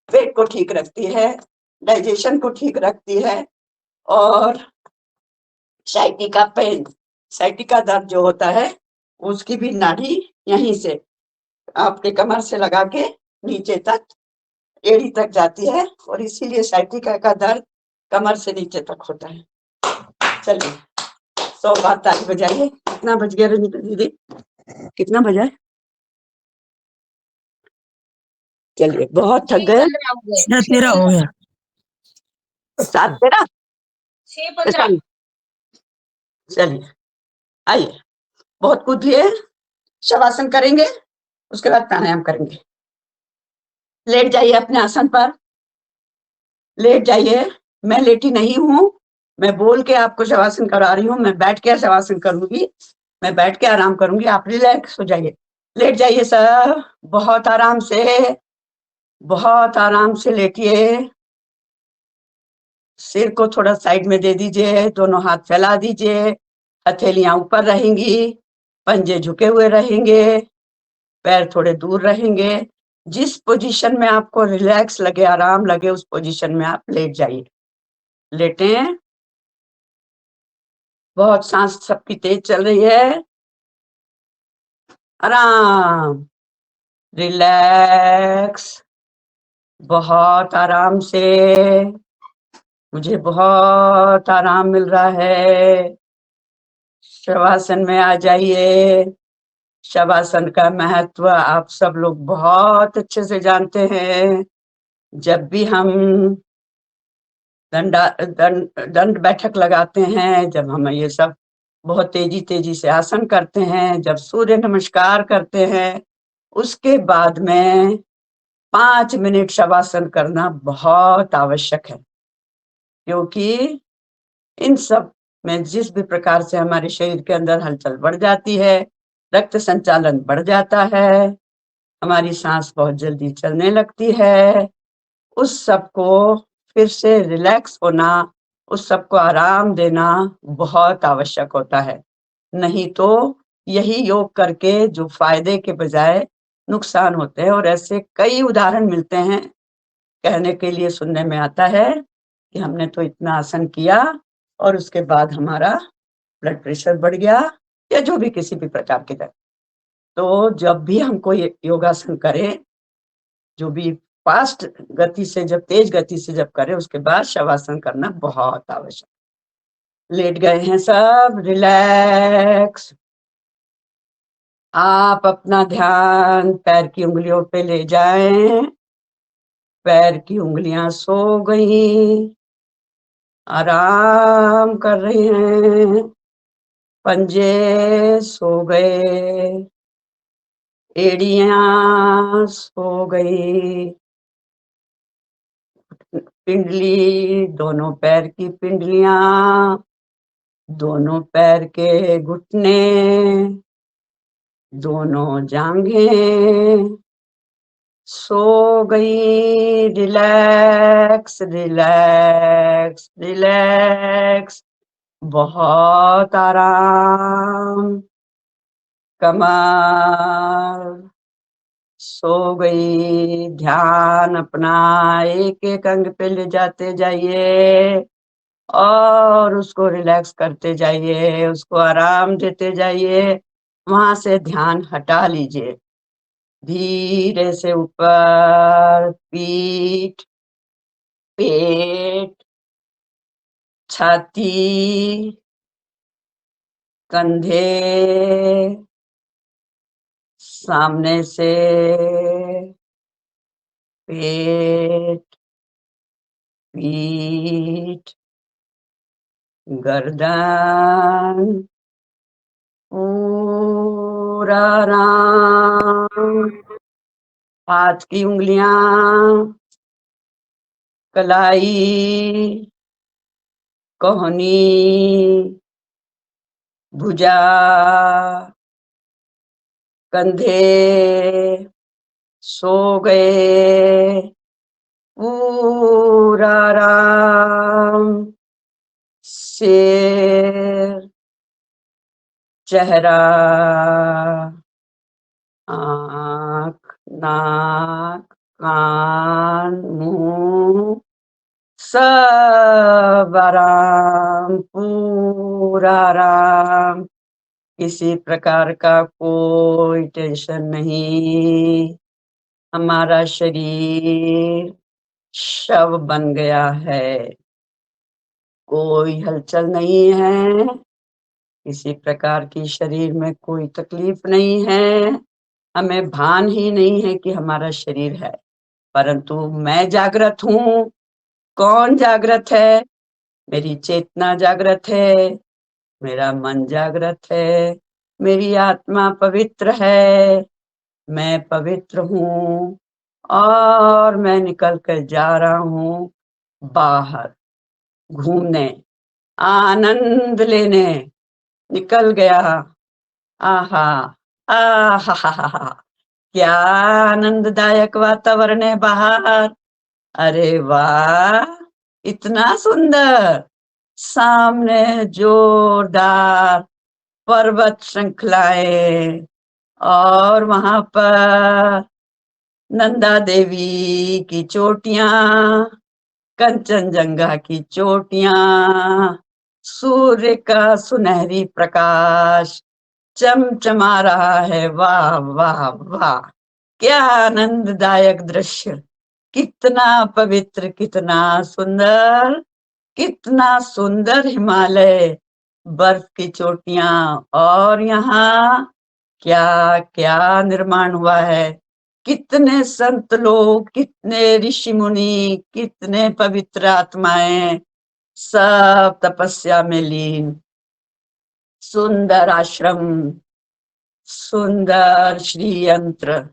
A: पेट को ठीक रखती है, डाइजेशन को ठीक रखती है। और साइटिका पेन, साइटिका दर्द जो होता है उसकी भी नाड़ी यहीं से आपके कमर से लगा के नीचे तक, एड़ी तक जाती है और इसीलिए साइटिका का दर्द कमर से नीचे तक होता है। चलिए 100 बार ताली बजाइए। कितना बज गया दीदी, कितना बजा? चलिए, बहुत थक गए।
C: 13 हो गया।
A: 7 13 चलिए, आइए, बहुत कूदिए, शवासन करेंगे, उसके बाद प्राणायाम करेंगे। लेट जाइए अपने आसन पर, लेट जाइए। मैं लेटी नहीं हूँ, मैं बोल के आपको शवासन करा रही हूँ। मैं बैठ के शवासन करूंगी, मैं बैठ के आराम करूंगी, आप रिलैक्स हो जाइए। लेट जाइए सर, बहुत आराम से, बहुत आराम से लेटिए। सिर को थोड़ा साइड में दे दीजिए, दोनों हाथ फैला दीजिए, हथेलियां ऊपर रहेंगी, पंजे झुके हुए रहेंगे, पैर थोड़े दूर रहेंगे। जिस पोजीशन में आपको रिलैक्स लगे, आराम लगे, उस पोजीशन में आप लेट जाइए। लेटें। बहुत सांस सबकी तेज चल रही है। आराम, रिलैक्स, बहुत आराम से। मुझे बहुत आराम मिल रहा है। शवासन में आ जाइए। शवासन का महत्व आप सब लोग बहुत अच्छे से जानते हैं। जब भी हम दंड बैठक लगाते हैं, जब हम ये सब बहुत तेजी से आसन करते हैं, जब सूर्य नमस्कार करते हैं, उसके बाद में 5 मिनट शवासन करना बहुत आवश्यक है, क्योंकि इन सब में जिस भी प्रकार से हमारे शरीर के अंदर हलचल बढ़ जाती है, रक्त संचालन बढ़ जाता है, हमारी सांस बहुत जल्दी चलने लगती है, उस सबको फिर से रिलैक्स होना, उस सबको आराम देना बहुत आवश्यक होता है। नहीं तो यही योग करके जो फायदे के बजाय नुकसान होते हैं, और ऐसे कई उदाहरण मिलते हैं। कहने के लिए सुनने में आता है कि हमने तो इतना आसन किया और उसके बाद हमारा ब्लड प्रेशर बढ़ गया, या जो भी किसी भी प्रकार की दर्द। तो जब भी हमको ये योगासन करें, जो भी फास्ट गति से, जब तेज गति से जब करें, उसके बाद शवासन करना बहुत आवश्यक। लेट गए हैं सब, रिलैक्स। आप अपना ध्यान पैर की उंगलियों पे ले जाएं। पैर की उंगलियां सो गई, आराम कर रही हैं। पंजे सो गए, एड़ियां सो गई, पिंडली, दोनों पैर की पिंडलियां, दोनों पैर के घुटने, दोनों जांघें सो गई। रिलैक्स, रिलैक्स, रिलैक्स, बहुत आराम। कमर सो गई। ध्यान अपना एक एक अंग पे ले जाते जाइए और उसको रिलैक्स करते जाइए, उसको आराम देते जाइए। वहां से ध्यान हटा लीजिए। धीरे से ऊपर, पीठ, पेट, छाती, कंधे, सामने से पेट, पीठ, गर्दन, पूरा आराम। हाथ की उंगलियां, कलाई, कोहनी, भुजा, कंधे सो गए, पूरा आराम। सिर, चेहरा, आँख, नाक, कान, मुंह, सब आराम, पूरा आराम। किसी प्रकार का कोई टेंशन नहीं। हमारा शरीर शव बन गया है, कोई हलचल नहीं है, किसी प्रकार की शरीर में कोई तकलीफ नहीं है। हमें भान ही नहीं है कि हमारा शरीर है, परंतु मैं जागृत हूँ। कौन जागृत है? मेरी चेतना जागृत है, मेरा मन जागृत है, मेरी आत्मा पवित्र है, मैं पवित्र हूँ और मैं निकल कर जा रहा हूँ बाहर घूमने, आनंद लेने। निकल गया। आहा, आहा, क्या आनंददायक वातावरण है बाहर। अरे वाह, इतना सुंदर। सामने जोरदार पर्वत श्रृंखलाएं और वहां पर नंदा देवी की चोटियां, कंचनजंगा की चोटियां, सूर्य का सुनहरी प्रकाश चमचमा रहा है। वाह वाह वाह, क्या आनंददायक दृश्य, कितना पवित्र, कितना सुंदर, कितना सुंदर हिमालय, बर्फ की चोटियां। और यहाँ क्या क्या निर्माण हुआ है, कितने संत लोग, कितने ऋषि मुनि, कितने पवित्र आत्माएं, सब तपस्या में लीन। सुंदर आश्रम, सुंदर श्री यंत्र,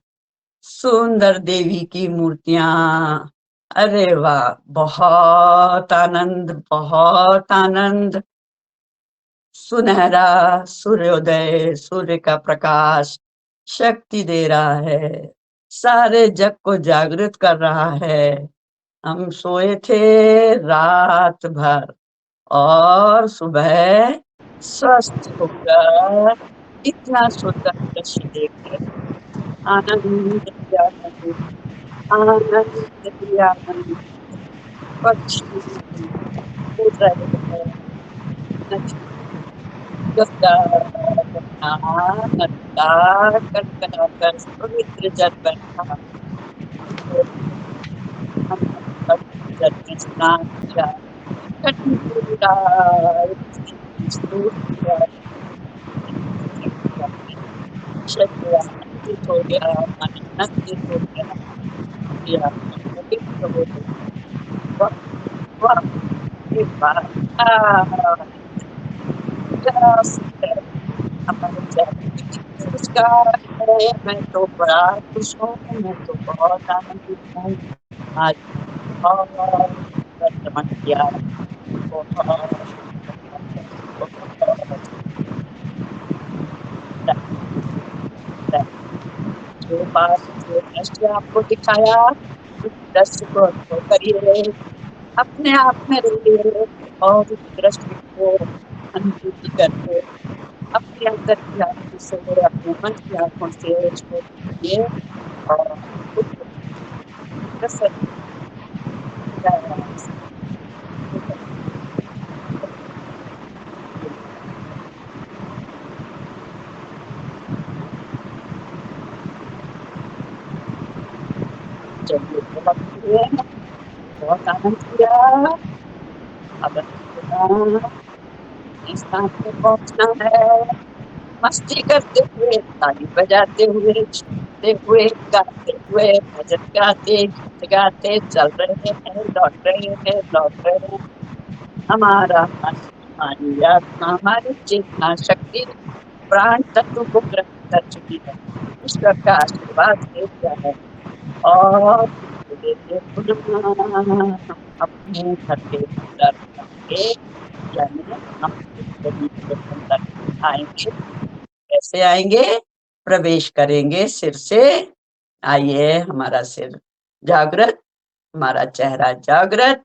A: सुंदर देवी की मूर्तियां। अरे वाह, बहुत आनंद, बहुत आनंद। सुनहरा सूर्योदय, सूर्य का प्रकाश शक्ति दे रहा है, सारे जग को जागृत कर रहा है। हम सोए थे रात भर और सुबह स्वस्थ होकर इतना सुंदर दृश्य देख रहे। आनंद ही आनंद, आनंद ही आनंद। पक्षी उड़ रहे हैं, गंगा यमुना नर्मदा कनकना कर पवित्र जल बहा। जल में स्नान किया, ठंडा सूर्य शरीर आनंदित हो गया, मन आनंदित हो गया, क्रिया पवित्र हो गई। वाह वाह, ये बात, क्या सुंदर हमारे चैनल की संस्कार है। मैं तो बड़ा खुश हूँ, मैं तो बहुत आनंदित हूँ। आज बहुत भ्रमण किया, बहुत बहुत जो बात, जो दृश्य आपको दिखाया, उस दृश्य को अनुभव करिए, अपने आप में रहिए और उस दृश्य को अनुभूति करके अपने अंदर की आंखों से, अपने मन की आंखों से उसको देखिए और खुद को प्रसन्न चलिए। बहुत हुए, बहुत आनंद किया। अब अपने स्थान पे पहुंचना है। मस्ती करते हुए, ताली बजाते हुए, झूमते हुए, गाते हुए, भजन गाते, गीत गाते चल रहे हैं, लौट रहे हैं, लौट रहे हैं। हमारा मन, हमारी आत्मा, हमारी चेतना शक्ति प्राण तत्व को ग्रहण कर चुकी है, ईश्वर का आशीर्वाद ले लिया है। और धीरे धीरे पुनः हम अपने घर के अंदर आएंगे, यानी हम इस शरीर के अंदर आएंगे। कैसे आएंगे? प्रवेश करेंगे सिर से। आइए, हमारा सिर जागृत, हमारा चेहरा जागृत,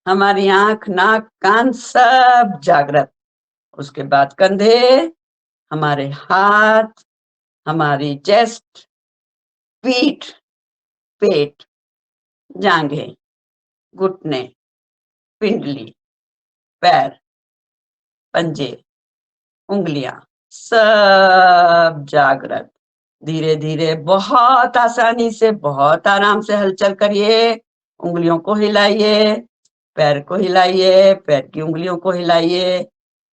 A: हमारी आंख नाक कान सब जागृत। उसके बाद कंधे, हमारे हाथ, हमारी चेस्ट, पीठ, पेट, जांघें, घुटने, पिंडली, पैर, पंजे, उंगलियां सब जागृत। धीरे धीरे, बहुत आसानी से, बहुत आराम से हलचल करिए। उंगलियों को हिलाइए, पैर को हिलाइए, पैर की उंगलियों को हिलाइए,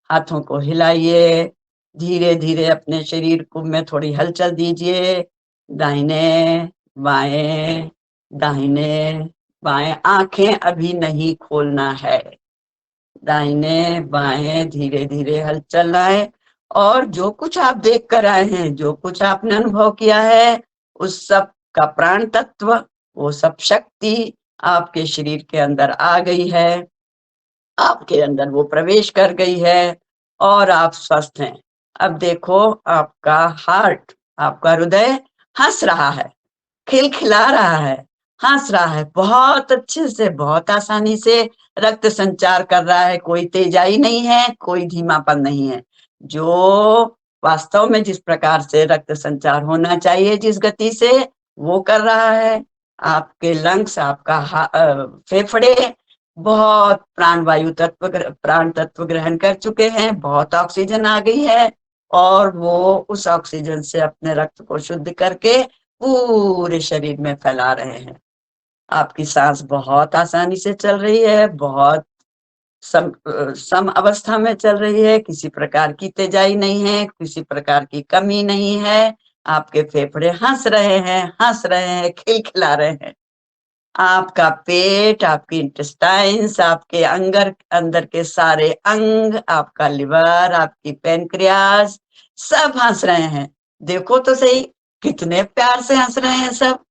A: हाथों को हिलाइए। धीरे धीरे अपने शरीर को में थोड़ी हलचल दीजिए। दाहिने बाएं, दाहिने बाएं। आंखें अभी नहीं खोलना है। दाहिने बाएं धीरे धीरे हलचल आए। और जो कुछ आप देख कर आए हैं, जो कुछ आपने अनुभव किया है, उस सब का प्राण तत्व, वो सब शक्ति आपके शरीर के अंदर आ गई है, आपके अंदर वो प्रवेश कर गई है और आप स्वस्थ हैं। अब देखो, आपका हार्ट, आपका हृदय हंस रहा है, खिलखिला रहा है, हंस रहा है, बहुत अच्छे से, बहुत आसानी से रक्त संचार कर रहा है, कोई तेजाई नहीं है, कोई धीमापन नहीं है। जो वास्तव में जिस प्रकार से रक्त संचार होना चाहिए, जिस गति से, वो कर रहा है। आपके लंग्स, आपका फेफड़े बहुत प्राण तत्व ग्रहण कर चुके हैं, बहुत ऑक्सीजन आ गई है, और वो उस ऑक्सीजन से अपने रक्त को शुद्ध करके पूरे शरीर में फैला रहे हैं। आपकी सांस बहुत आसानी से चल रही है, बहुत सम अवस्था में चल रही है, किसी प्रकार की तेजाई नहीं है, किसी प्रकार की कमी नहीं है। आपके फेफड़े हंस रहे हैं, हंस रहे हैं, खिलखिला रहे हैं। आपका पेट, आपकी इंटेस्टाइन्स, आपके अंदर के सारे अंग, आपका लिवर, आपकी पेनक्रियास, सब हंस रहे हैं। देखो तो सही, कितने प्यार से हंस रहे हैं सब,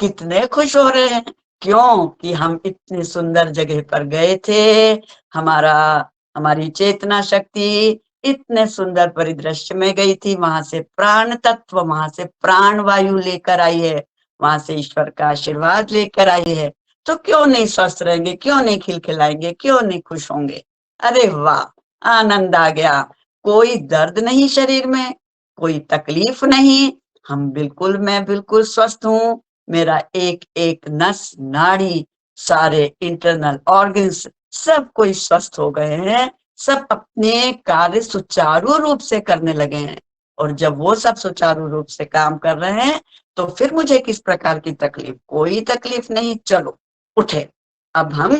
A: कितने खुश हो रहे हैं। क्यों कि हम इतनी सुंदर जगह पर गए थे, हमारा हमारी चेतना शक्ति इतने सुंदर परिदृश्य में गई थी, वहां से प्राण तत्व, वहां से प्राण वायु लेकर आई है, वहां से ईश्वर का आशीर्वाद लेकर आई है। तो क्यों नहीं स्वस्थ रहेंगे, क्यों नहीं खिलखिलाएंगे, क्यों नहीं खुश होंगे? अरे वाह, आनंद आ गया। कोई दर्द नहीं शरीर में, कोई तकलीफ नहीं, मैं बिल्कुल स्वस्थ हूँ। मेरा एक एक नस नाड़ी, सारे इंटरनल ऑर्गन्स, सब कोई स्वस्थ हो गए हैं, सब अपने कार्य सुचारू रूप से करने लगे हैं। और जब वो सब सुचारू रूप से काम कर रहे हैं, तो फिर मुझे किस प्रकार की तकलीफ? कोई तकलीफ नहीं। चलो उठे, अब हम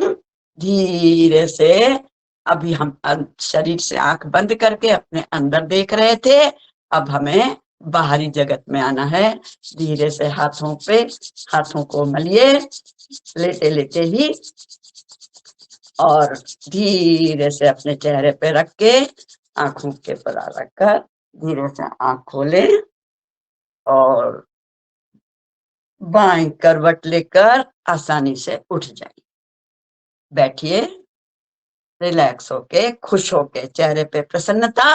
A: धीरे से, अभी हम शरीर से आंख बंद करके अपने अंदर देख रहे थे, अब हमें बाहरी जगत में आना है। धीरे से हाथों को मलिए, लेटे लेटे ही, और धीरे से अपने चेहरे पे रख के, आंखों के परा रखकर धीरे से आंख खोले, और बाएं करवट लेकर आसानी से उठ जाइए। बैठिए, रिलैक्स होके, खुश होके, चेहरे पे प्रसन्नता,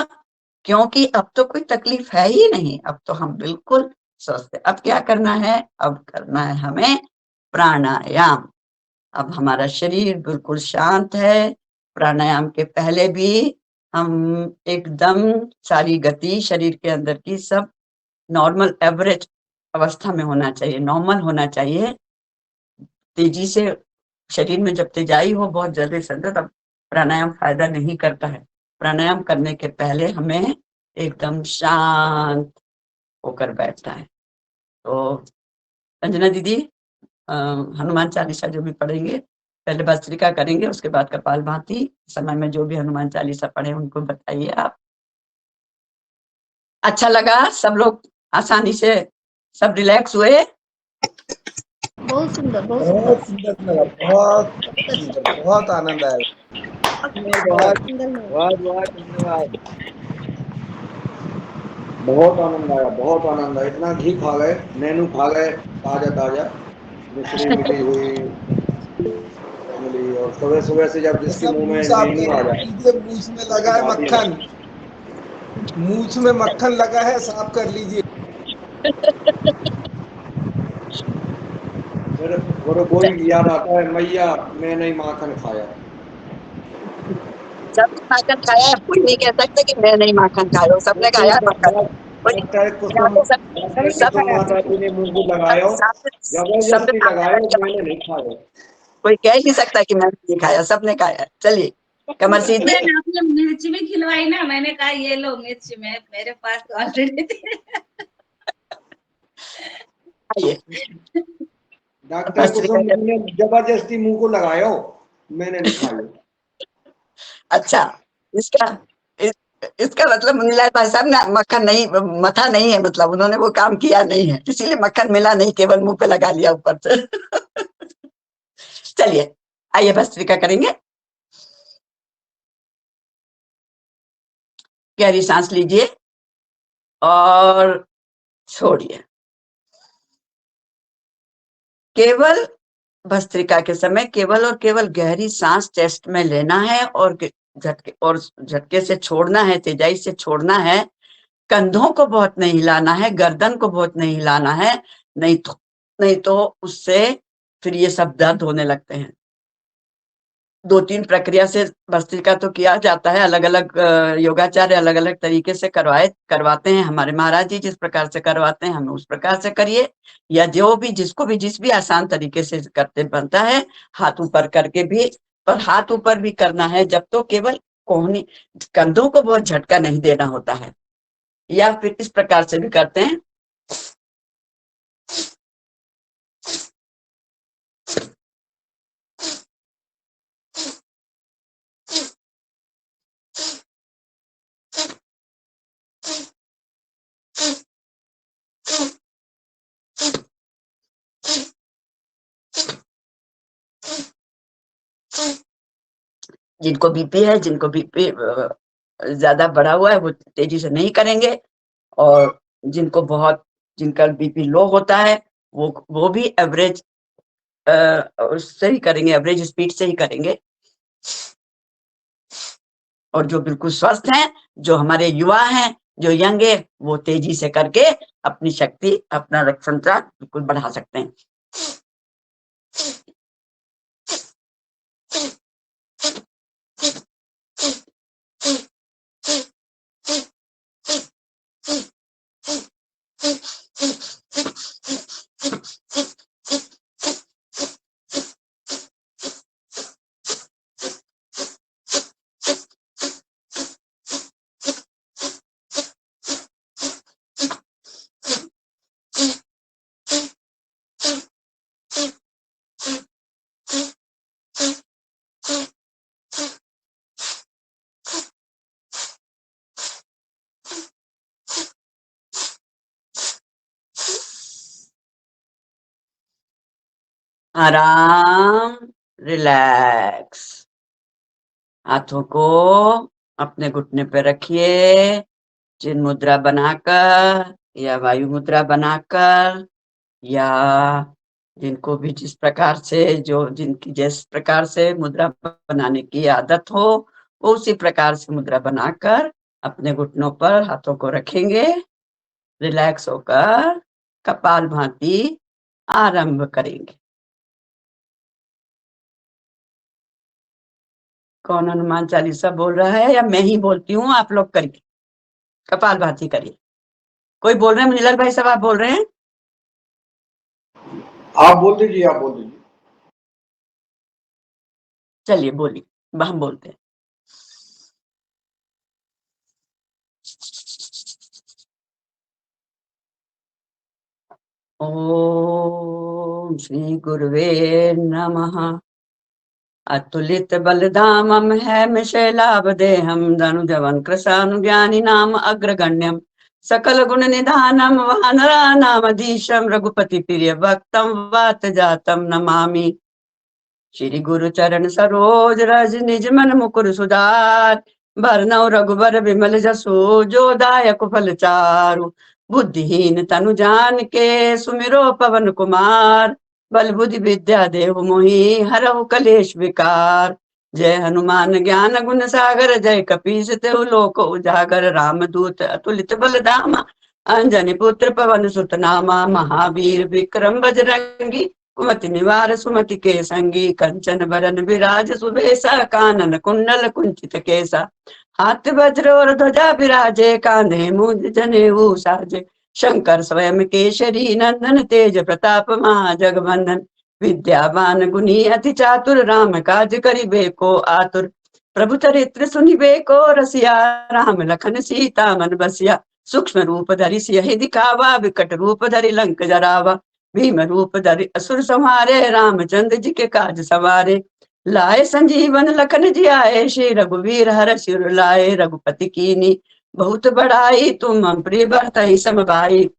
A: क्योंकि अब तो कोई तकलीफ है ही नहीं, अब तो हम बिल्कुल स्वस्थ हैं। अब क्या करना है? अब करना है हमें प्राणायाम। अब हमारा शरीर बिल्कुल शांत है। प्राणायाम के पहले भी हम एकदम सारी गति शरीर के अंदर की सब नॉर्मल एवरेज अवस्था में होना चाहिए, नॉर्मल होना चाहिए। तेजी से शरीर में जब तेजाई हो बहुत जल्दी से, तब प्राणायाम फायदा नहीं करता है। प्राणायाम करने के पहले हमें एकदम शांत होकर बैठना है। तो अंजना दीदी, हनुमान चालीसा जो भी पढ़ेंगे, पहले भस्त्रिका करेंगे, उसके बाद कपालभाति। समय में जो भी हनुमान चालीसा पढ़े उनको बताइए आप। अच्छा लगा? सब लोग आसानी से सब रिलैक्स हुए?
E: बहुत सुंदर,
F: बहुत सुंदर लगा, बहुत सुंदर, बहुत आनंद आया।
B: धन्यवाद, बहुत बहुत धन्यवाद। बहुत आनंद आया, बहुत आनंद आया। इतना घी खा गए, नैनू खा गए, ताजा ताजा मिश्री मिली हुई मिली, और सुबह सुबह से जब जिसके मुंह में नैनू आ जाए,
F: मूछ में लगा है मक्खन, मूछ में मक्खन लगा है, साफ कर लीजिए।
B: फिर वही याद आता है, मैया मैं नहीं माखन खाया।
A: सबने माखन खाया है, कोई नहीं कह सकता कि मैं नहीं माखन खाया, सबने खाया है माखन।
B: डॉक्टर कुसुम माता जी ने मुंह को लगाया, जबरदस्ती लगाया, मैंने नहीं खाया।
A: कोई कह नहीं सकता कि मैंने नहीं खाया, सबने खाया। चलिए कमर सीधी।
E: आपने मिर्च भी खिलवाई ना, मैंने कहा ये लो मिर्च में, मेरे पास ऑलरेडी थी।
B: डॉक्टर कुसुम ने जबरदस्ती मुंह को लगाया, मैंने नहीं खाया।
A: अच्छा, इसका मतलब मुनीलाल भाई साहब ने मक्खन नहीं मथा नहीं है, मतलब उन्होंने वो काम किया नहीं है, इसीलिए मक्खन मिला नहीं, केवल मुंह पे लगा लिया ऊपर से। चलिए आइए भस्त्रिका करेंगे। गहरी सांस लीजिए और छोड़िए। केवल भस्त्रिका के समय केवल और केवल गहरी सांस चेस्ट में लेना है, और झटके से छोड़ना है, तेजाई से छोड़ना है। कंधों को बहुत नहीं हिलाना है, गर्दन को बहुत नहीं हिलाना है, नहीं तो उससे फिर ये सब दर्द होने लगते हैं। 2-3 प्रक्रिया से भस्त्रिका तो किया जाता है, अलग अलग योगाचार्य अलग अलग तरीके से करवाते हैं। हमारे महाराज जी जिस प्रकार से करवाते हैं हम उस प्रकार से करिए, या जो भी जिसको भी जिस भी आसान तरीके से करते बनता है। हाथ ऊपर करके भी, पर हाथ ऊपर भी करना है जब तो केवल कोहनी कंधों को बहुत झटका नहीं देना होता है। या फिर इस प्रकार से भी करते हैं। जिनको बीपी है, जिनको बीपी ज्यादा बढ़ा हुआ है वो तेजी से नहीं करेंगे, और जिनको बहुत जिनका बीपी लो होता है वो भी एवरेज उससे ही करेंगे, एवरेज स्पीड से ही करेंगे। और जो बिल्कुल स्वस्थ हैं, जो हमारे युवा हैं, जो यंग है, वो तेजी से करके अपनी शक्ति, अपना रक्त संचार बिल्कुल बढ़ा सकते हैं। आराम, रिलैक्स। हाथों को अपने घुटने पे रखिए, चिन्ह मुद्रा बनाकर या वायु मुद्रा बनाकर, या जिनको भी जिस प्रकार से, जो जिनकी जिस प्रकार से मुद्रा बनाने की आदत हो वो उसी प्रकार से मुद्रा बनाकर अपने घुटनों पर हाथों को रखेंगे। रिलैक्स होकर कपालभाति आरंभ करेंगे। कौन हनुमान चालीसा बोल रहा है, या मैं ही बोलती हूँ? आप लोग करिए, कपालभाति करिए। कोई बोल रहे हैं? मुनीलाल भाई साहब आप बोल रहे हैं?
B: आप बोल दीजिए, आप बोल दीजिए।
A: चलिए बोलिए, हम बोलते हैं। ओम श्री गुरुवे नमः। अतुलित बलधामं हैमशैलाभदेहं धनुजवन् कृशानुज्ञानि नाम अग्रगण्यं सकल गुण निधानं वानराणामधीशं रघुपति प्रिय भक्तं वात जातं नमामि। श्री गुरु चरण सरोज रज निज मन मुकुर सुधार बरनौ रघुबर विमल जसो जो दायक फल चारु। बुद्धिहीन तनु जान के सुमिरो पवन कुमार बल बुद्धि विद्या देहु मोहि हरहु कलेश विकार। जय हनुमान ज्ञान गुण सागर जय कपीस तेहु लोक उजागर रामदूत अतुलित बल धामा अंजनी पुत्र पवन सुत नामा। महावीर विक्रम बजरंगी कुमति निवार सुमति के संगी कंचन बरन विराज सुबेसा कानन कुंडल कुंचित केसा। हाथ वज्र और ध्वजा विराजे कांधे मूंज जनेऊ साजे। शंकर स्वयं केशरी नंदन तेज प्रताप महाजगवंदन विद्यावान गुणी अति चातुर राम काज करिबे को आतुर। प्रभु चरित्र सुनिबे को रसिया राम लखन सीता मन बसिया। सूक्ष्म रूप धरि सियहि दिखावा विकट रूप धरि लंक जरावा। भीम रूप धरि असुर संहारे रामचंद्र जी के काज सवारे। लाए संजीवन लखन जियाए श्री रघुवीर हर शिवर लाए। रघुपति कीनी बहुत बड़ाई तुम हम प्रिय भरतहि सम भाई।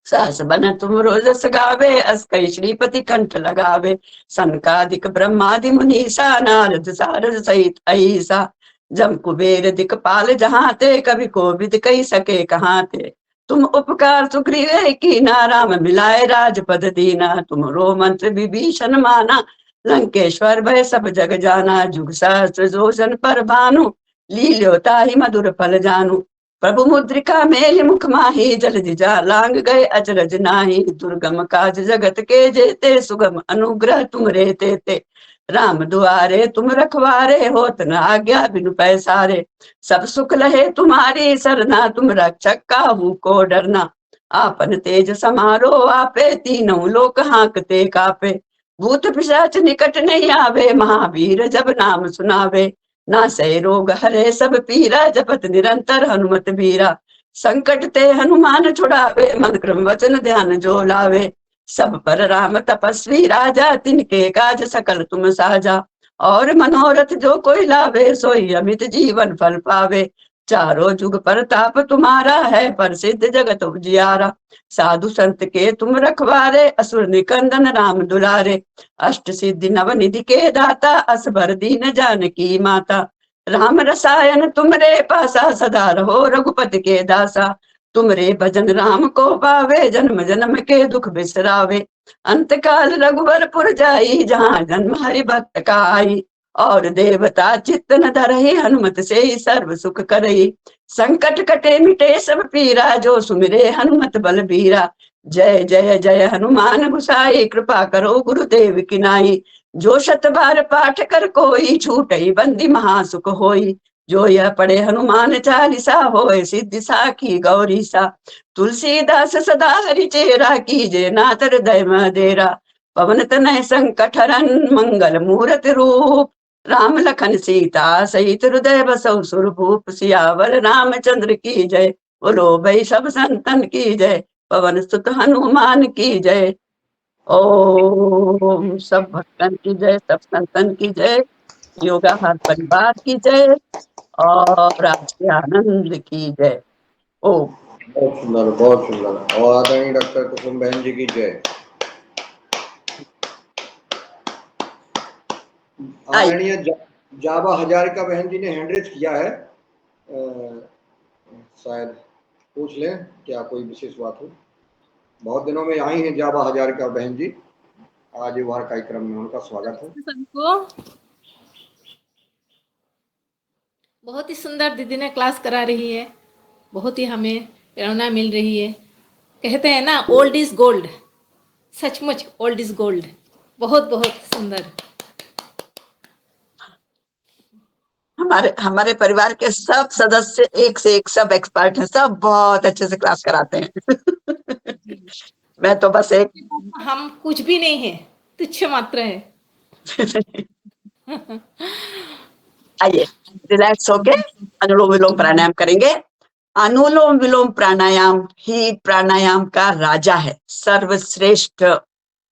A: सास बन तुम रोजस गावे अस कई श्रीपति कंठ लगावे। सनकादिक ब्रह्मादि मुनीसा नारद सारद सहित अहिसा। जम कुबेर दिक्पाल जहाँ ते कभी कोविद कही सके कहाँ ते। तुम उपकार सुग्रीव कीना राम मिलाए राजपद दीना। तुमरो मंत्र विभीषण माना लंकेश्वर भय सब जग जाना। जुग सहस्त्र जोजन पर भानु लील्योता ही मधुर फल जानू। प्रभु मुद्रिका मेलि मुख माही, जलधि जा लांग गए अचरज नाही। दुर्गम काज जगत के जेते, सुगम अनुग्रह तुम रे तेते। राम दुआरे तुम रखवारे, होत न आज्ञा बिनु पैसारे। सब सुख लहे तुम्हारी सरना, तुम रक्षक काहू को डरना। आपन तेज समारो आपे, तीनों लोक हांकते कापे। भूत पिशाच निकट नहीं आवे, महावीर जब नाम सुनावे। नासै रोग हरे सब पीरा, जपत निरंतर हनुमत बीरा। संकट ते हनुमान छुड़ावे, मन क्रम वचन ध्यान जो लावे। सब पर राम तपस्वी राजा, तिनके काज सकल तुम साजा। और मनोरथ जो कोई लावे, सोई अमित जीवन फल पावे। चारों जुग परताप तुम्हारा है, प्रसिद्ध जगत उजियारा। साधु संत के तुम रखवारे, असुर निकंदन राम दुलारे। अष्ट सिद्धि नव निधि के दाता, असबर दीन जानकी माता। राम रसायन तुमरे पासा, सदा रहो रघुपति के दासा। तुमरे भजन राम को पावे, जन्म जन्म के दुख बिसरावे। अंत काल रघुवर पुर जाई, जहाँ जन्म हरि भक्त का आई। और देवता चित्त न धरहि, हनुमत से ही सर्व सुख करई। संकट कटे मिटे सब पीरा, जो सुमिरे हनुमत बल बीरा। जय जय जय हनुमान गुसाई, कृपा करो गुरुदेव की नाई। जो शत बार पाठ कर कोई, छूटई बंदी महासुख होई। जो यह पढ़े हनुमान चालीसा, होए सिद्धि साखी गौरी सा। तुलसीदास सदा हरि चेरा, कीजे नाथ हृदय मदेरा। पवन तनय संकट हरन, मंगल मूरत रूप। राम लखन सीता सहित हृदय बसौ सुरभूप। सियावर रामचंद्र की जय, बोलो भाई सब संतन की जय। पवन सुत हनुमान की जय। ओम सब भक्तन की जय, सब संतन की जय। योगा हर परिवार की जय, और आज के आनंद की जय। ओम।
B: बहुत सुंदर, बहुत सुंदर। और आदरणीय डॉक्टर कुसुम बहन जी की जय। आदरणीय जाबा हजारिका बहन जी ने हैंड रेज किया है, शायद पूछ लें क्या कोई विशेष बात हो। बहुत दिनों में आई हैं जाबा हजारिका बहन जी, आज वार कार्यक्रम में उनका स्वागत है।
G: सबको बहुत ही सुंदर दीदी ने क्लास करा रही है, बहुत ही हमें प्रेरणा मिल रही है। कहते हैं ना, ओल्ड इज गोल्ड, सचमुच ओल्ड इज गोल्ड। बहुत बहुत सुंदर।
A: हमारे परिवार के सब सदस्य एक से एक सब एक्सपर्ट हैं, सब बहुत अच्छे से क्लास कराते हैं। मैं तो बस एक,
G: हम कुछ भी नहीं है, तुच्छ मात्र है।
A: आइए रिलैक्स होके अनुलोम विलोम प्राणायाम करेंगे। अनुलोम विलोम प्राणायाम ही प्राणायाम का राजा है, सर्वश्रेष्ठ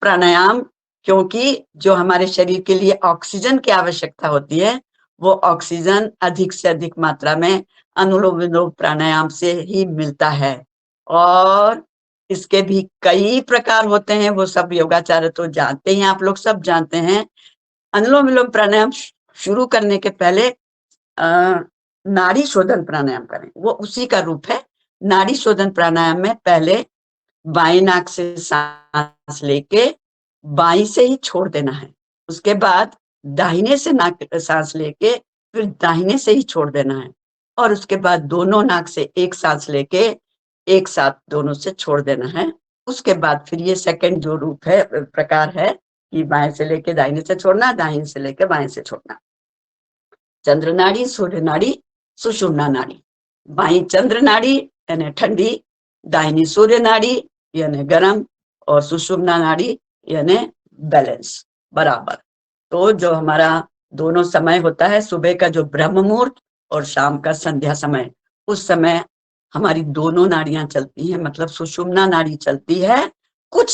A: प्राणायाम। क्योंकि जो हमारे शरीर के लिए ऑक्सीजन की आवश्यकता होती है, वो ऑक्सीजन अधिक से अधिक मात्रा में अनुलोम विलोम प्राणायाम से ही मिलता है। और इसके भी कई प्रकार होते हैं, वो सब योगाचार्य तो जानते हैं, आप लोग सब जानते हैं। अनुलोम विलोम प्राणायाम शुरू करने के पहले नाड़ी शोधन प्राणायाम करें, वो उसी का रूप है। नाड़ी शोधन प्राणायाम में पहले बाएं नाक से सांस लेके बाएं से ही छोड़ देना है। उसके बाद दाहिने से नाक सांस लेके फिर दाहिने से ही छोड़ देना है। और उसके बाद दोनों नाक से एक सांस लेके एक साथ दोनों से छोड़ देना है। उसके बाद फिर ये सेकंड जो रूप है, प्रकार है, कि बाएं से लेके दाहिने से छोड़ना, दाहिने से लेके बाएं से छोड़ना। चंद्र नाड़ी, सूर्य नाड़ी, सुषुम्ना नाड़ी। बाई चंद्र नाड़ी यानी ठंडी, दाहिनी सूर्य नाड़ी यानी गर्म, और सुषुम्ना नाड़ी यानी बैलेंस, बराबर। तो जो हमारा दोनों समय होता है, सुबह का जो ब्रह्म मुहूर्त और शाम का संध्या समय, उस समय हमारी दोनों नाड़ियां चलती हैं, मतलब सुषुम्ना नाड़ी चलती है कुछ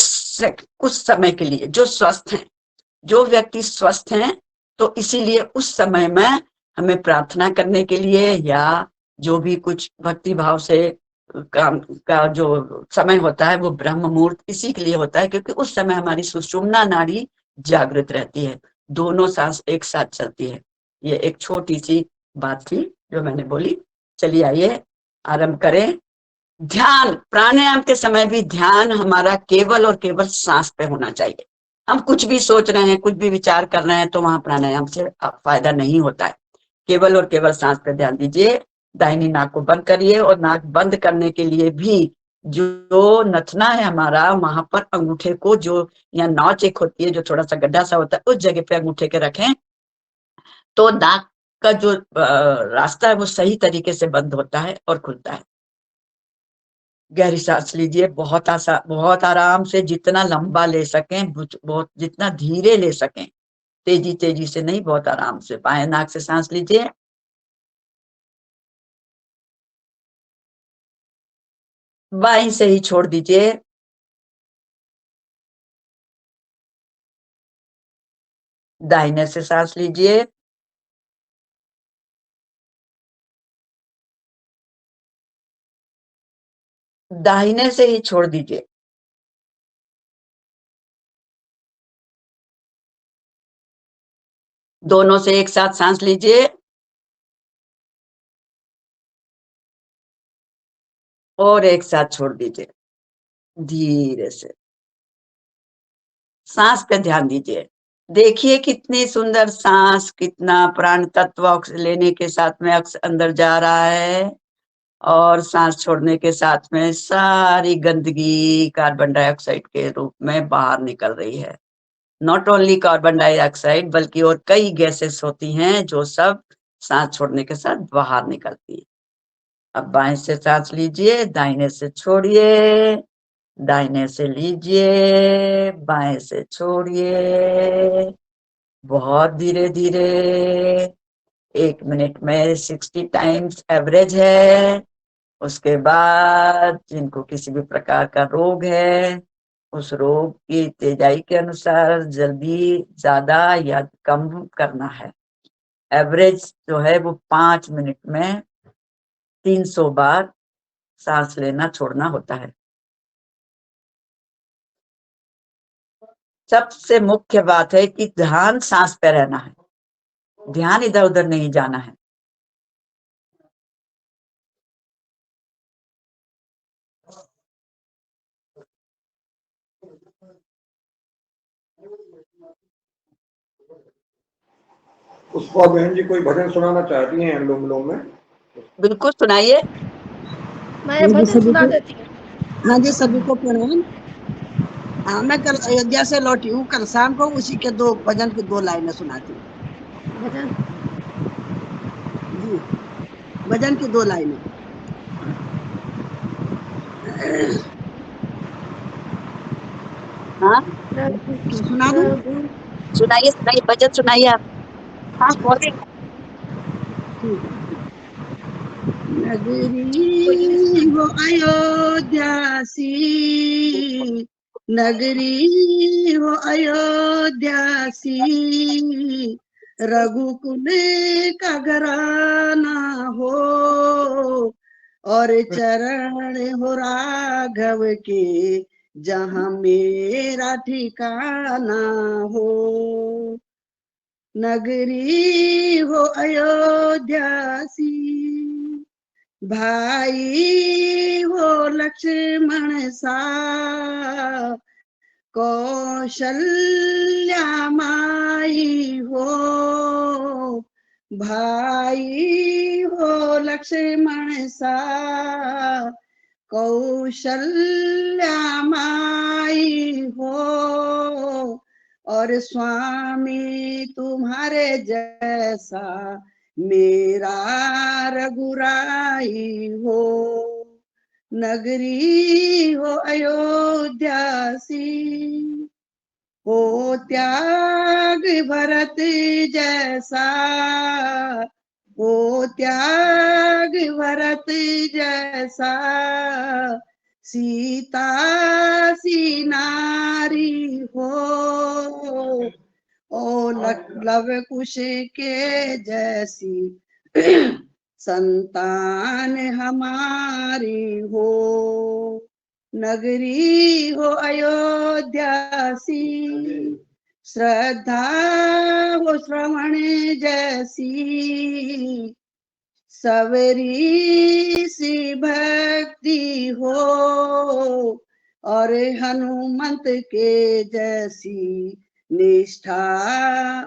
A: समय के लिए। जो स्वस्थ हैं, जो व्यक्ति स्वस्थ हैं, तो इसीलिए उस समय में हमें प्रार्थना करने के लिए या जो भी कुछ भक्ति भाव से काम का जो समय होता है, वो ब्रह्म मुहूर्त इसी के लिए होता है, क्योंकि उस समय हमारी सुषुम्ना नाड़ी जागृत रहती है, दोनों सांस एक साथ चलती है। ये एक छोटी सी बात थी जो मैंने बोली। चलिए आइए आरंभ करें। ध्यान, प्राणायाम के समय भी ध्यान हमारा केवल और केवल सांस पे होना चाहिए। हम कुछ भी सोच रहे हैं, कुछ भी विचार कर रहे हैं, तो वहां प्राणायाम से फायदा नहीं होता है। केवल और केवल सांस पे ध्यान दीजिए। दाहिनी नाक को बंद करिए और नाक बंद करने के लिए भी जो नथना है हमारा, वहां पर अंगूठे को, जो यहाँ नौच एक होती है जो थोड़ा सा गड्ढा सा होता है, उस जगह पे अंगूठे के रखें, तो नाक का जो रास्ता है वो सही तरीके से बंद होता है और खुलता है। गहरी सांस लीजिए, बहुत आराम से, जितना लंबा ले सकें, बहुत जितना धीरे ले सकें, तेजी तेजी से नहीं, बहुत आराम से। बाएं नाक से सांस लीजिए, बाएं से ही छोड़ दीजिए। दाहिने से सांस लीजिए, दाहिने से ही छोड़ दीजिए। दोनों से एक साथ सांस लीजिए और एक साथ छोड़ दीजिए, धीरे से। सांस पे ध्यान दीजिए, देखिए कितनी सुंदर सांस, कितना प्राण तत्व लेने के साथ में अंदर जा रहा है और सांस छोड़ने के साथ में सारी गंदगी कार्बन डाइऑक्साइड के रूप में बाहर निकल रही है। नॉट ओनली कार्बन डाइऑक्साइड बल्कि और कई गैसेस होती हैं जो सब सांस छोड़ने के साथ बाहर निकलती है। अब बाएं से सांस लीजिए, दाहिने से छोड़िए, दाहिने से लीजिए, बाएं से छोड़िए, बहुत धीरे धीरे। 1 मिनट में 60 टाइम्स एवरेज है। उसके बाद जिनको किसी भी प्रकार का रोग है, उस रोग की तेजाई के अनुसार जल्दी ज्यादा या कम करना है। एवरेज जो है वो 5 मिनट में 300 बार सांस लेना छोड़ना होता है। सबसे मुख्य बात है कि ध्यान सांस पे रहना है, ध्यान इधर उधर नहीं जाना है।
B: पुष्पा बहन जी कोई भजन सुनाना चाहती हैं अनुलोम विलोम में?
A: बिल्कुल सुनाइए।
H: मैं भजन सुना देती हूँ। हाँ जी, सभी को प्रणाम। हाँ, मैं कल अयोध्या से लौटी हूँ, कल शाम को उसी के 2 भजन की 2 लाइनें सुनाती हूँ। भजन जी, भजन की 2 लाइनें।
A: हाँ
H: सुना दूं?
A: सुनाइए, सुनाइए, भजन सुनाइए आप। हाँ बोलिए।
H: ठीक है। नगरी हो अयोध्या सी, नगरी हो अयोध्या सी, रघुकुल का घराना हो, और चरण हो राघव के, जहाँ मेरा ठिकाना हो। नगरी हो अयोध्या सी, भाई हो लक्ष्मण सा, कौशल्या माई हो, भाई हो लक्ष्मण सा, कौशल्या माई हो, और स्वामी तुम्हारे जैसा मेरा रघुराई हो। नगरी हो अयोध्या सी, हो त्याग भरत जैसा, हो त्याग भरत जैसा, सीता सी नारी हो, ओ लव कुश के जैसी संतान हमारी हो। नगरी हो अयोध्या सी, श्रद्धा हो श्रवण जैसी, सवरी सी भक्ति हो, और हनुमंत के जैसी निष्ठा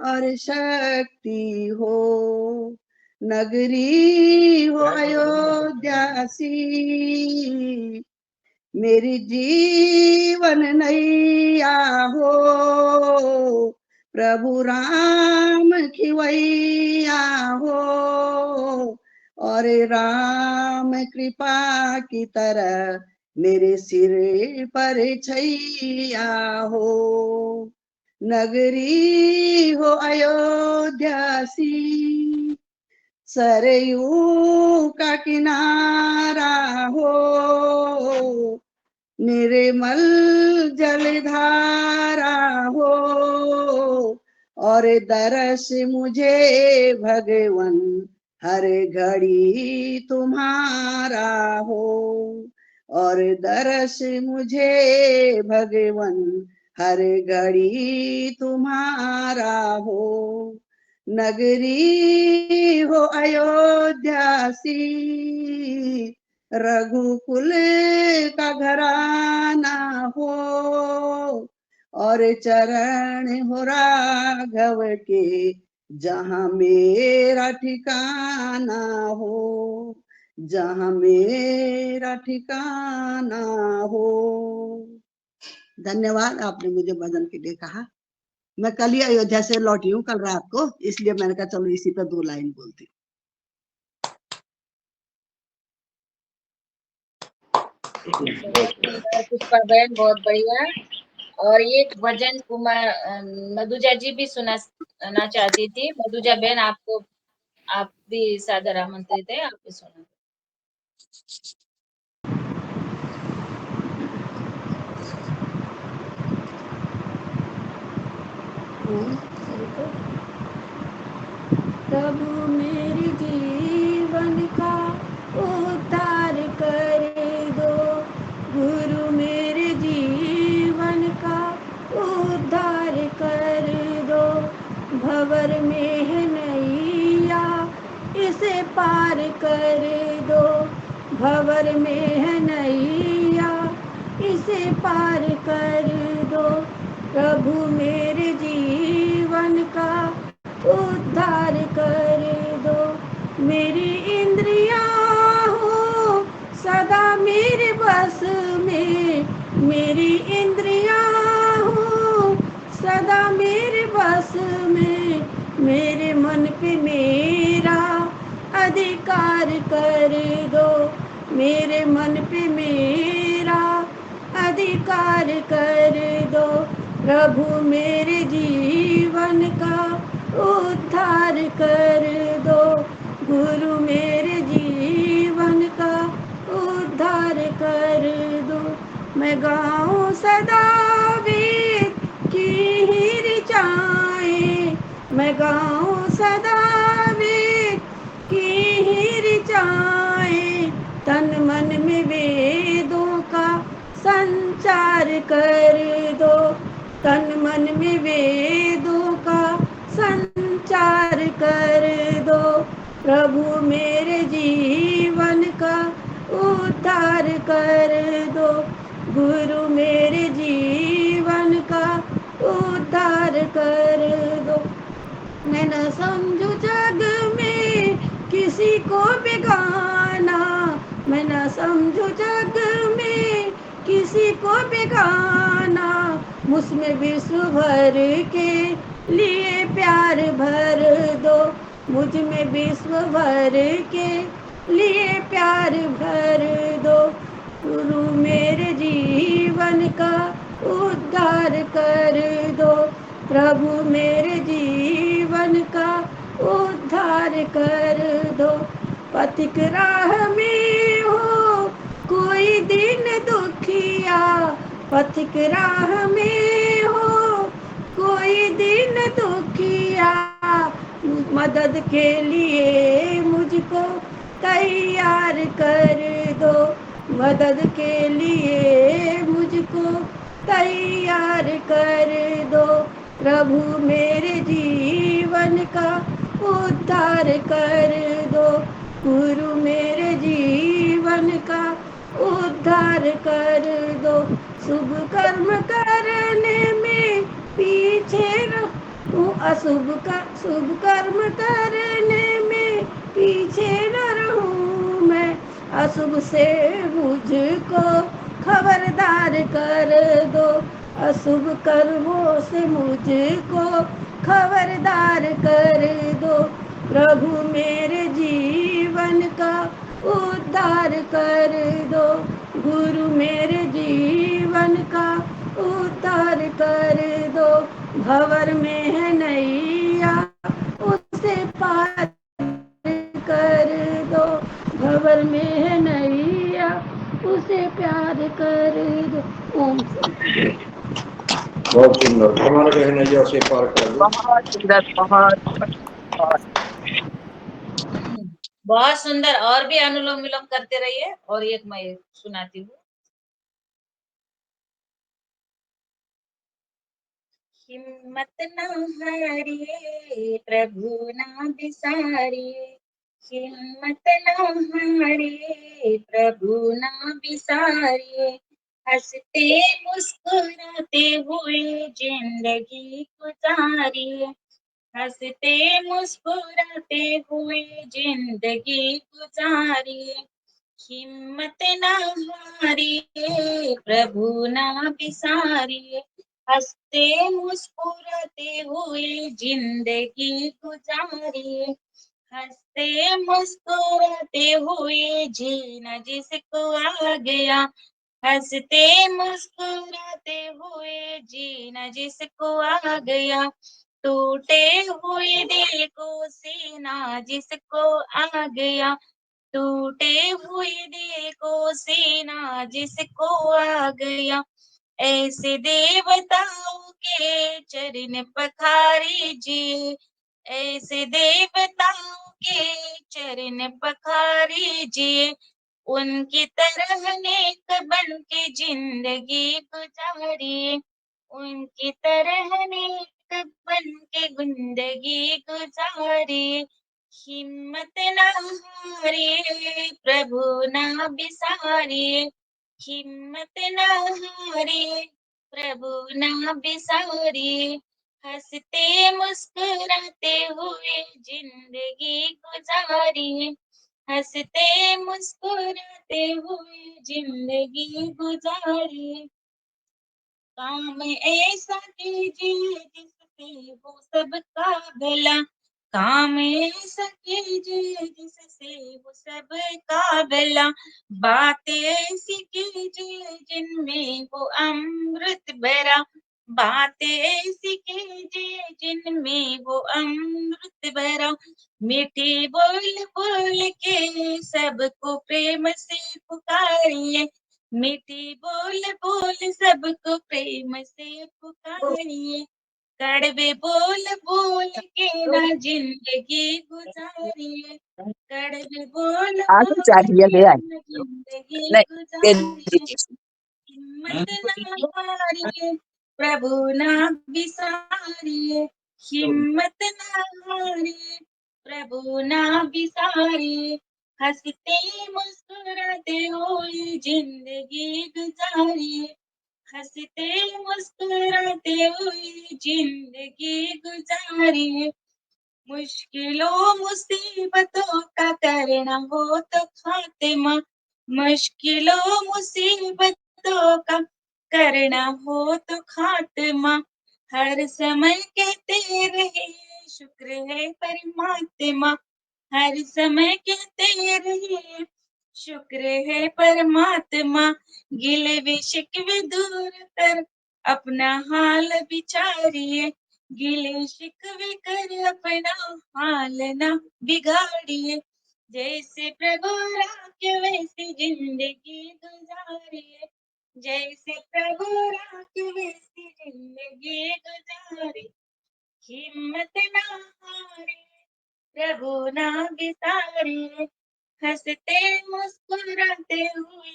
H: और शक्ति हो। नगरी हो अयोध्या सी, मेरी जीवन नैया हो, प्रभु राम की वैया हो, और राम कृपा की तरह मेरे सिर पर छैया हो। नगरी हो अयोध्या सी, सरयू का किनारा हो, निर्मल जलधारा हो, और दरस मुझे भगवन हर घड़ी तुम्हारा हो, और दरस मुझे भगवन हर घड़ी तुम्हारा हो। नगरी हो अयोध्या सी, रघुकुल का घराना हो, और चरण हो राघव के जहाँ मेरा ठिकाना हो, जहाँ मेरा ठिकाना हो। धन्यवाद, आपने मुझे भजन के लिए कहा। मैं कल ही अयोध्या से लौटी हूँ, कल रात को, इसलिए मैंने कहा चलो इसी पर 2 लाइन बोलती हूँ।
E: पुष्पा बहन बहुत बढ़िया। और ये भजन कुमार मधुजा जी भी सुनाना चाहती थी। मधुजा बहन, आपको आप भी सादर आमंत्रित है, आप भी सुना।
I: प्रभु मेरे जीवन का उद्धार कर दो, गुरु मेरे जीवन का उद्धार कर दो, भंवर में है नैया इसे पार कर दो, भंवर में है नैया इसे पार कर दो, प्रभु मेरे जीवन का उद्धार कर दो। मेरी इंद्रियां हो सदा मेरे बस में, मेरी इंद्रियां हो सदा मेरे बस में, मेरे मन पे मेरा अधिकार कर दो, मेरे मन पे मेरा अधिकार कर दो, प्रभु मेरे जीवन का उद्धार कर दो, गुरु मेरे जीवन का उद्धार कर दो। मैं गाऊं सदा वेद की ही ऋचाएं, मैं गाऊं सदा वेद की ही ऋचाएं, तन मन में वेदों का संचार कर दो, तन मन में वेदों का संचार कर दो, प्रभु मेरे जीवन का उद्धार कर दो, गुरु मेरे जीवन का उद्धार कर दो। मैं न समझू जग में किसी को बेगाना, मैं न समझू जग में किसी को बेगाना, मुझमें विश्व भर के लिए प्यार भर दो, मुझ में विश्व भर के लिए प्यार भर दो, गुरु मेरे जीवन का उद्धार कर दो, प्रभु मेरे जीवन का उद्धार कर दो। पथिक राह में हो कोई दिन दुखिया, पथिक राह में हो कोई दिन दुखिया, मदद के लिए मुझको तैयार कर दो, मदद के लिए मुझको तैयार कर दो, प्रभु मेरे जीवन का उद्धार कर दो, गुरु मेरे जीवन का उद्धार कर दो। शुभ कर्म करने में पीछे रहूं, शुभ कर्म करने में पीछे न रहूं मैं, अशुभ से मुझको खबरदार कर दो, अशुभ कर्मों से मुझको खबरदार कर दो। प्रभु मेरे जीवन का उद्धार कर दो, गुरु मेरे जीवन का उद्धार कर दो। भंवर में है नैया उसे पार कर दो, भंवर में है नैया उसे प्यार कर दो। ओम शांति।
B: बहुत सुंदर। हमारे कहने जैसे पार कर दो।
A: बहुत सुंदर, बहुत बहुत।
E: बहुत सुंदर। और भी अनुलोम विलोम करते रहिए। और एक मैं सुनाती हूँ। हिम्मत न हारिए, प्रभु ना बिसारिए, हिम्मत न हारिए, प्रभु ना बिसारिए। हंसते मुस्कुराते हुए जिंदगी गुजारिए, हंसते मुस्कुराते हुए जिंदगी गुजारिए। हिम्मत ना हारिए, प्रभु ना बिसारिए, हंसते मुस्कुराते हुए जिंदगी गुजारिए। हंसते मुस्कुराते हुए जीना जिसको आ गया, हंसते मुस्कुराते हुए जीना जिसको आ गया। टूटे हुए दिल को सीना जिसको आ गया, टूटे हुए दिल को सीना जिसको आ गया। ऐसे देवताओं के चरण पखारीजिए, ऐसे देवताओं के चरण पखारीजिए। उनकी तरह नेक बन के जिंदगी गुजारिए, उनकी तरह नेक बन के जिंदगी गुजारिए। हिम्मत ना हारिए, प्रभु ना बिसारिए, हिम्मत ना हारिए, प्रभु ना बिसारिए। हंसते मुस्कुराते हुए जिंदगी गुजारिए, हंसते मुस्कुराते हुए जिंदगी गुजारिए। काम ऐसा कीजिए जिससे हो सबका भला, काम ऐसा कीजिए जिससे हो सबका भला। बातें ऐसी कीजिए जिनमें हो अमृत भरा, बातें ऐसी कीजिए जिनमें वो अमृत भरा। मीठी बोल बोल के सबको प्रेम से पुकारिए, मीठी बोल बोल सबको प्रेम से पुकारिए। कड़वे बोल बोल के ना जिंदगी गुजारिए, कड़वे बोल
A: आगे
E: बोल
A: चाहिए
E: के
A: ले आए
E: ना जिंदगी
A: नहीं दे
E: गुजारिए।
A: दीजिए।
E: हिम्मत ना हारिए, प्रभु ना बिसारिए, हिम्मत ना हारिए, प्रभु ना बिसारिए। हंसते मुस्कुराते हुए जिंदगी गुजारिए, हंसते मुस्कुराते हुए जिंदगी गुजारिए। मुश्किलों मुसीबतों का करना हो तो खात्मा, मुश्किलों मुसीबतों का करना हो तो खात्मा। हर समय कहते रहे शुक्र है परमात्मा, हर समय कहते रहे शुक्र है परमात्मा। गिले वे शिकवे दूर कर अपना हाल विचारिए, गिले शिकवे कर अपना हाल ना बिगाड़िए। जैसे प्रभु राखे वैसी जिंदगी गुजारिए, जैसे प्रभु राखे वैसी जिंदगी गुजारिए। हिम्मत ना हारिए, प्रभु ना बिसारिए, हंसते मुस्कुराते हुए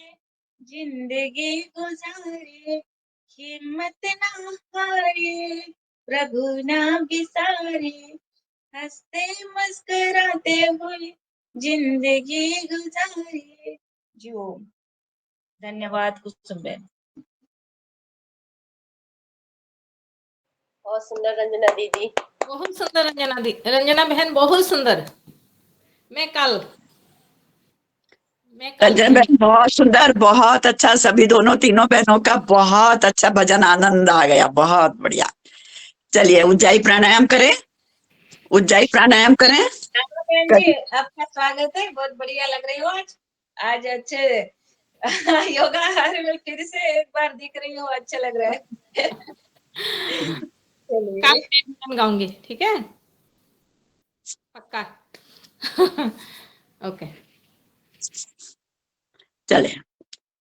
E: जिंदगी गुजारिए। हिम्मत ना हारिए, प्रभु ना बिसारिए, हंसते मुस्कुराते हुए जिंदगी गुजारिए। जी ओम। धन्यवाद कुसुम बहन।
J: बहुत सुंदर रंजना दीदी।
G: बहुत सुंदर रंजना दी, रंजना बहन बहुत सुंदर। मैं कल
A: रंजन बहन बहुत सुंदर, बहुत अच्छा, सभी दोनों तीनों बहनों का बहुत अच्छा भजन, आनंद आ गया, बहुत बढ़िया। चलिए उज्जाई प्राणायाम करें, उज्जाई प्राणायाम करें।
E: बहन जी आपका स्वागत है, बहुत बढ़िया लग रही हो आज। आज अच्छे योगा में फिर से एक बार दिख रही हूँ, अच्छा लग रहा है।
G: कल मैं भजन गाऊंगी, ठीक है, पक्का। ओके
A: चले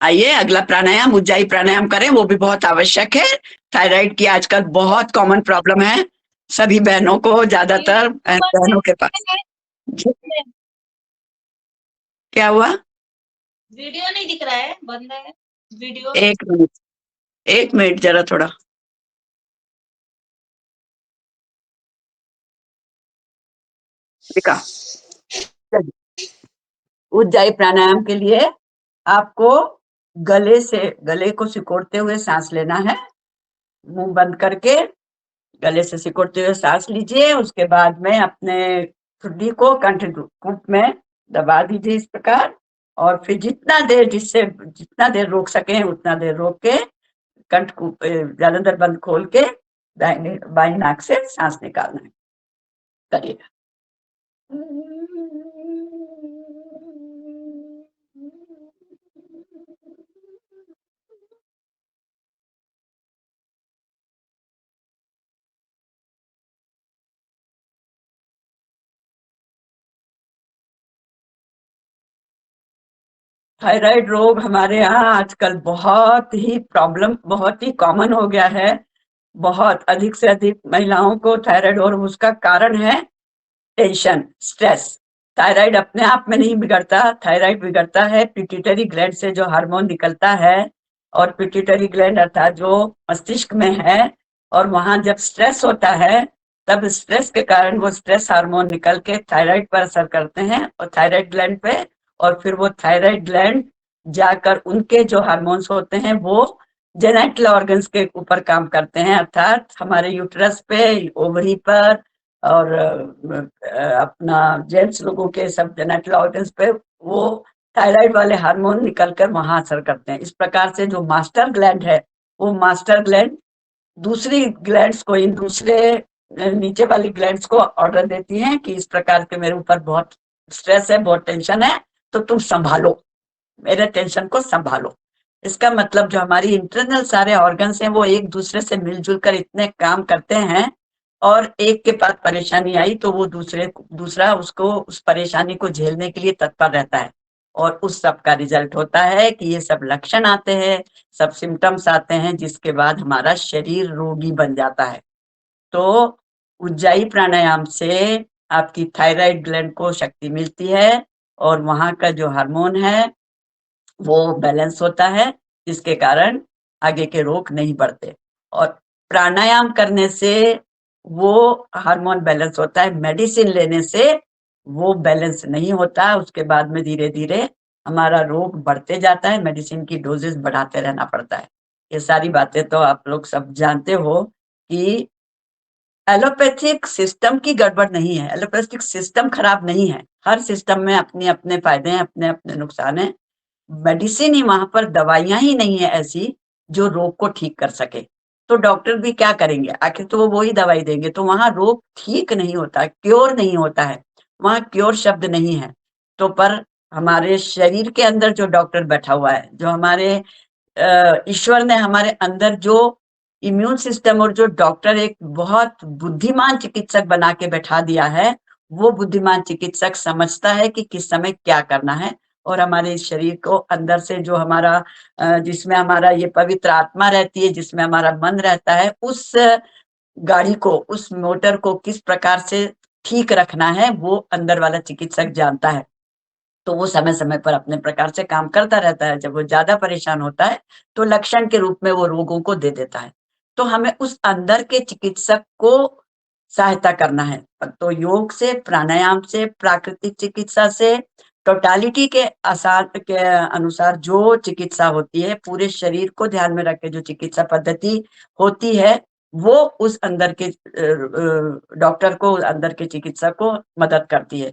A: आइए अगला प्राणायाम, उज्जाई प्राणायाम करें, वो भी बहुत आवश्यक है। थायराइड की आजकल बहुत कॉमन प्रॉब्लम है सभी बहनों को, ज्यादातर बहनों के पास। क्या हुआ?
E: वीडियो नहीं दिख रहा है, बंद है वीडियो।
A: एक मिनट जरा थोड़ा। दिखा। उज्जाई प्राणायाम के लिए आपको गले को सिकोड़ते हुए सांस लेना है, मुंह बंद करके गले से सिकोड़ते हुए सांस लीजिए। उसके बाद में अपने ठुड्डी को कंठकूप में दबा दीजिए इस प्रकार, और फिर जितना देर रोक सके उतना देर रोक के कंठकूप ज्यादातर बंद खोल के बाई नाक से सांस निकालना है। करिएगा। थायराइड रोग हमारे यहाँ आजकल बहुत ही कॉमन हो गया है। बहुत अधिक से अधिक महिलाओं को थायराइड, और उसका कारण है टेंशन, स्ट्रेस। थायराइड अपने आप में नहीं बिगड़ता, थायराइड बिगड़ता है पिट्यूटरी ग्लैंड से जो हार्मोन निकलता है, और पिट्यूटरी ग्लैंड अर्थात जो मस्तिष्क में है, और वहां जब स्ट्रेस होता है तब स्ट्रेस के कारण वो स्ट्रेस हार्मोन निकल के थायराइड पर असर करते हैं, और थायराइड ग्लैंड पे, और फिर वो थायराइड ग्लैंड जाकर उनके जो हार्मोन्स होते हैं वो जेनेटल ऑर्गन्स के ऊपर काम करते हैं, अर्थात हमारे यूट्रस पे, ओवरी पर, और अपना जेंट्स लोगों के सब जेनेटल ऑर्गन्स पे वो थायराइड वाले हार्मोन निकलकर वहां असर करते हैं। इस प्रकार से जो मास्टर ग्लैंड है, वो मास्टर ग्लैंड दूसरी ग्लैंड्स को, इन दूसरे नीचे वाली ग्लैंड्स को ऑर्डर देती हैं कि इस प्रकार के मेरे ऊपर बहुत स्ट्रेस है, बहुत टेंशन है, तो तुम संभालो, मेरे टेंशन को संभालो। इसका मतलब जो हमारी इंटरनल सारे ऑर्गन्स हैं वो एक दूसरे से मिलजुल कर इतने काम करते हैं, और एक के पास परेशानी आई तो वो दूसरा उसको उस परेशानी को झेलने के लिए तत्पर रहता है, और उस सब का रिजल्ट होता है कि ये सब लक्षण आते हैं, सब सिम्टम्स आते हैं, जिसके बाद हमारा शरीर रोगी बन जाता है। तो उज्जाई प्राणायाम से आपकी थायराइड ग्लैंड को शक्ति मिलती है, और वहां का जो हार्मोन है वो बैलेंस होता है, जिसके कारण आगे के रोग नहीं बढ़ते। और प्राणायाम करने से वो हार्मोन बैलेंस होता है, मेडिसिन लेने से वो बैलेंस नहीं होता। उसके बाद में धीरे धीरे हमारा रोग बढ़ते जाता है, मेडिसिन की डोजेस बढ़ाते रहना पड़ता है। ये सारी बातें तो आप लोग सब जानते हो कि एलोपैथिक सिस्टम की गड़बड़ नहीं है, एलोपैथिक सिस्टम खराब नहीं है, हर सिस्टम में अपने अपने फायदे हैं, अपने अपने नुकसान हैं। मेडिसिन ही, वहां पर दवाइयां ही नहीं है ऐसी जो रोग को ठीक कर सके। तो डॉक्टर भी क्या करेंगे, आखिर तो वो ही दवाई देंगे, तो वहां रोग ठीक नहीं होता, क्योर नहीं होता है, वहां क्योर शब्द नहीं है। तो पर हमारे शरीर के अंदर जो डॉक्टर बैठा हुआ है, जो हमारे ईश्वर ने हमारे अंदर जो इम्यून सिस्टम, और जो डॉक्टर एक बहुत बुद्धिमान चिकित्सक बना के बैठा दिया है, वो बुद्धिमान चिकित्सक समझता है कि किस समय क्या करना है, और हमारे शरीर को अंदर से जो हमारा जिसमें हमारा ये पवित्र आत्मा रहती है, जिसमें हमारा मन रहता है, उस गाड़ी को, उस मोटर को किस प्रकार से ठीक रखना है, वो अंदर वाला चिकित्सक जानता है। तो वो समय समय पर अपने प्रकार से काम करता रहता है। जब वो ज्यादा परेशान होता है तो लक्षण के रूप में वो रोगों को दे देता है। तो हमें उस अंदर के चिकित्सक को सहायता करना है। तो योग से, प्राणायाम से, प्राकृतिक चिकित्सा से, टोटालिटी के आसार के अनुसार जो चिकित्सा होती है, पूरे शरीर को ध्यान में रख के जो चिकित्सा पद्धति होती है, वो उस अंदर के डॉक्टर को, अंदर के चिकित्सक को मदद करती है।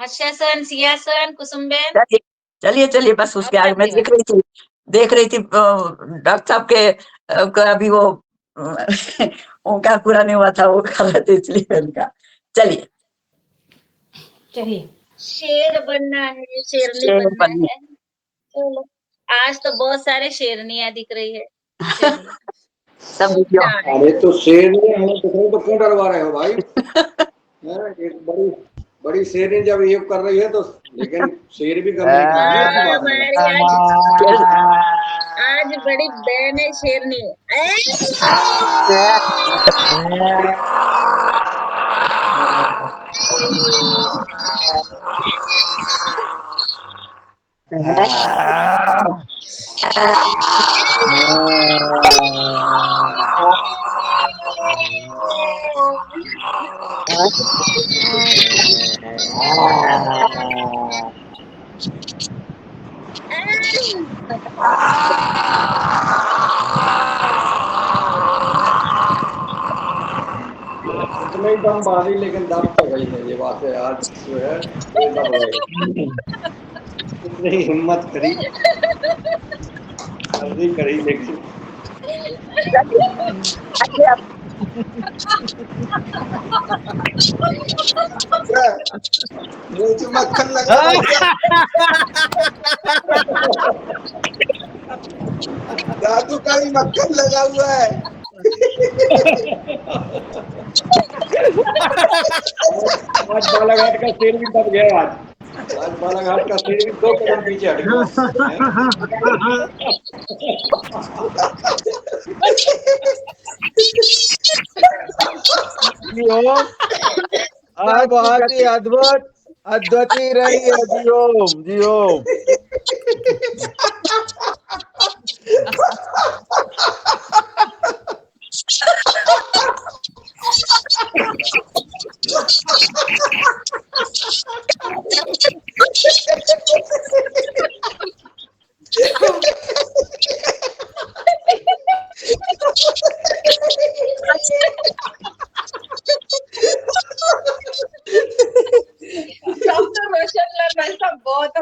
E: हर्षासन, सिंहासन, कुसुमबेन।
A: चलिए चलिए चलिए, बस उसके आगे मैं देख रही थी डॉक्टर साहब के का अभी वो उनका पूरा नहीं हुआ था, वो कर रहे थे इसलिए उनका। चलिए
G: चलिए
E: शेर बनना है, शेरनी बनना है। चलो, आज तो बहुत सारे शेरनियां दिख रही है। चलिए
A: सब वीडियो।
B: अरे तो शेरनी हमें दिख रही तो क्यों डरवा रहे हो भाई? एक बड़ी बड़ी शेरनी जब ये कर रही है तो, लेकिन शेर भी गंभीर नहीं है, ऐसी बात नहीं है।
E: हमारी आज बड़ी बहन है शेरनी।
B: इतना ही दम बांधी लेकिन दब तो गई है, ये बात है। आज जो है ये दब गए, इतनी हिम्मत करी, अर्जी करी लेकिन
F: मुंह में मक्खन लगा हुआ है क्या? दादू का भी मक्खन लगा हुआ है।
B: आज बालाघाट का शेर भी दब गया। आज बालाघाट का शेर भी 2 कदम पीछे हट
F: जी ओम, आज बहुत ही अद्भुत अद्वितीय रही है। जी ओम, जी ओम।
E: डॉक्टर रोशनलाल भाई साहब बहुत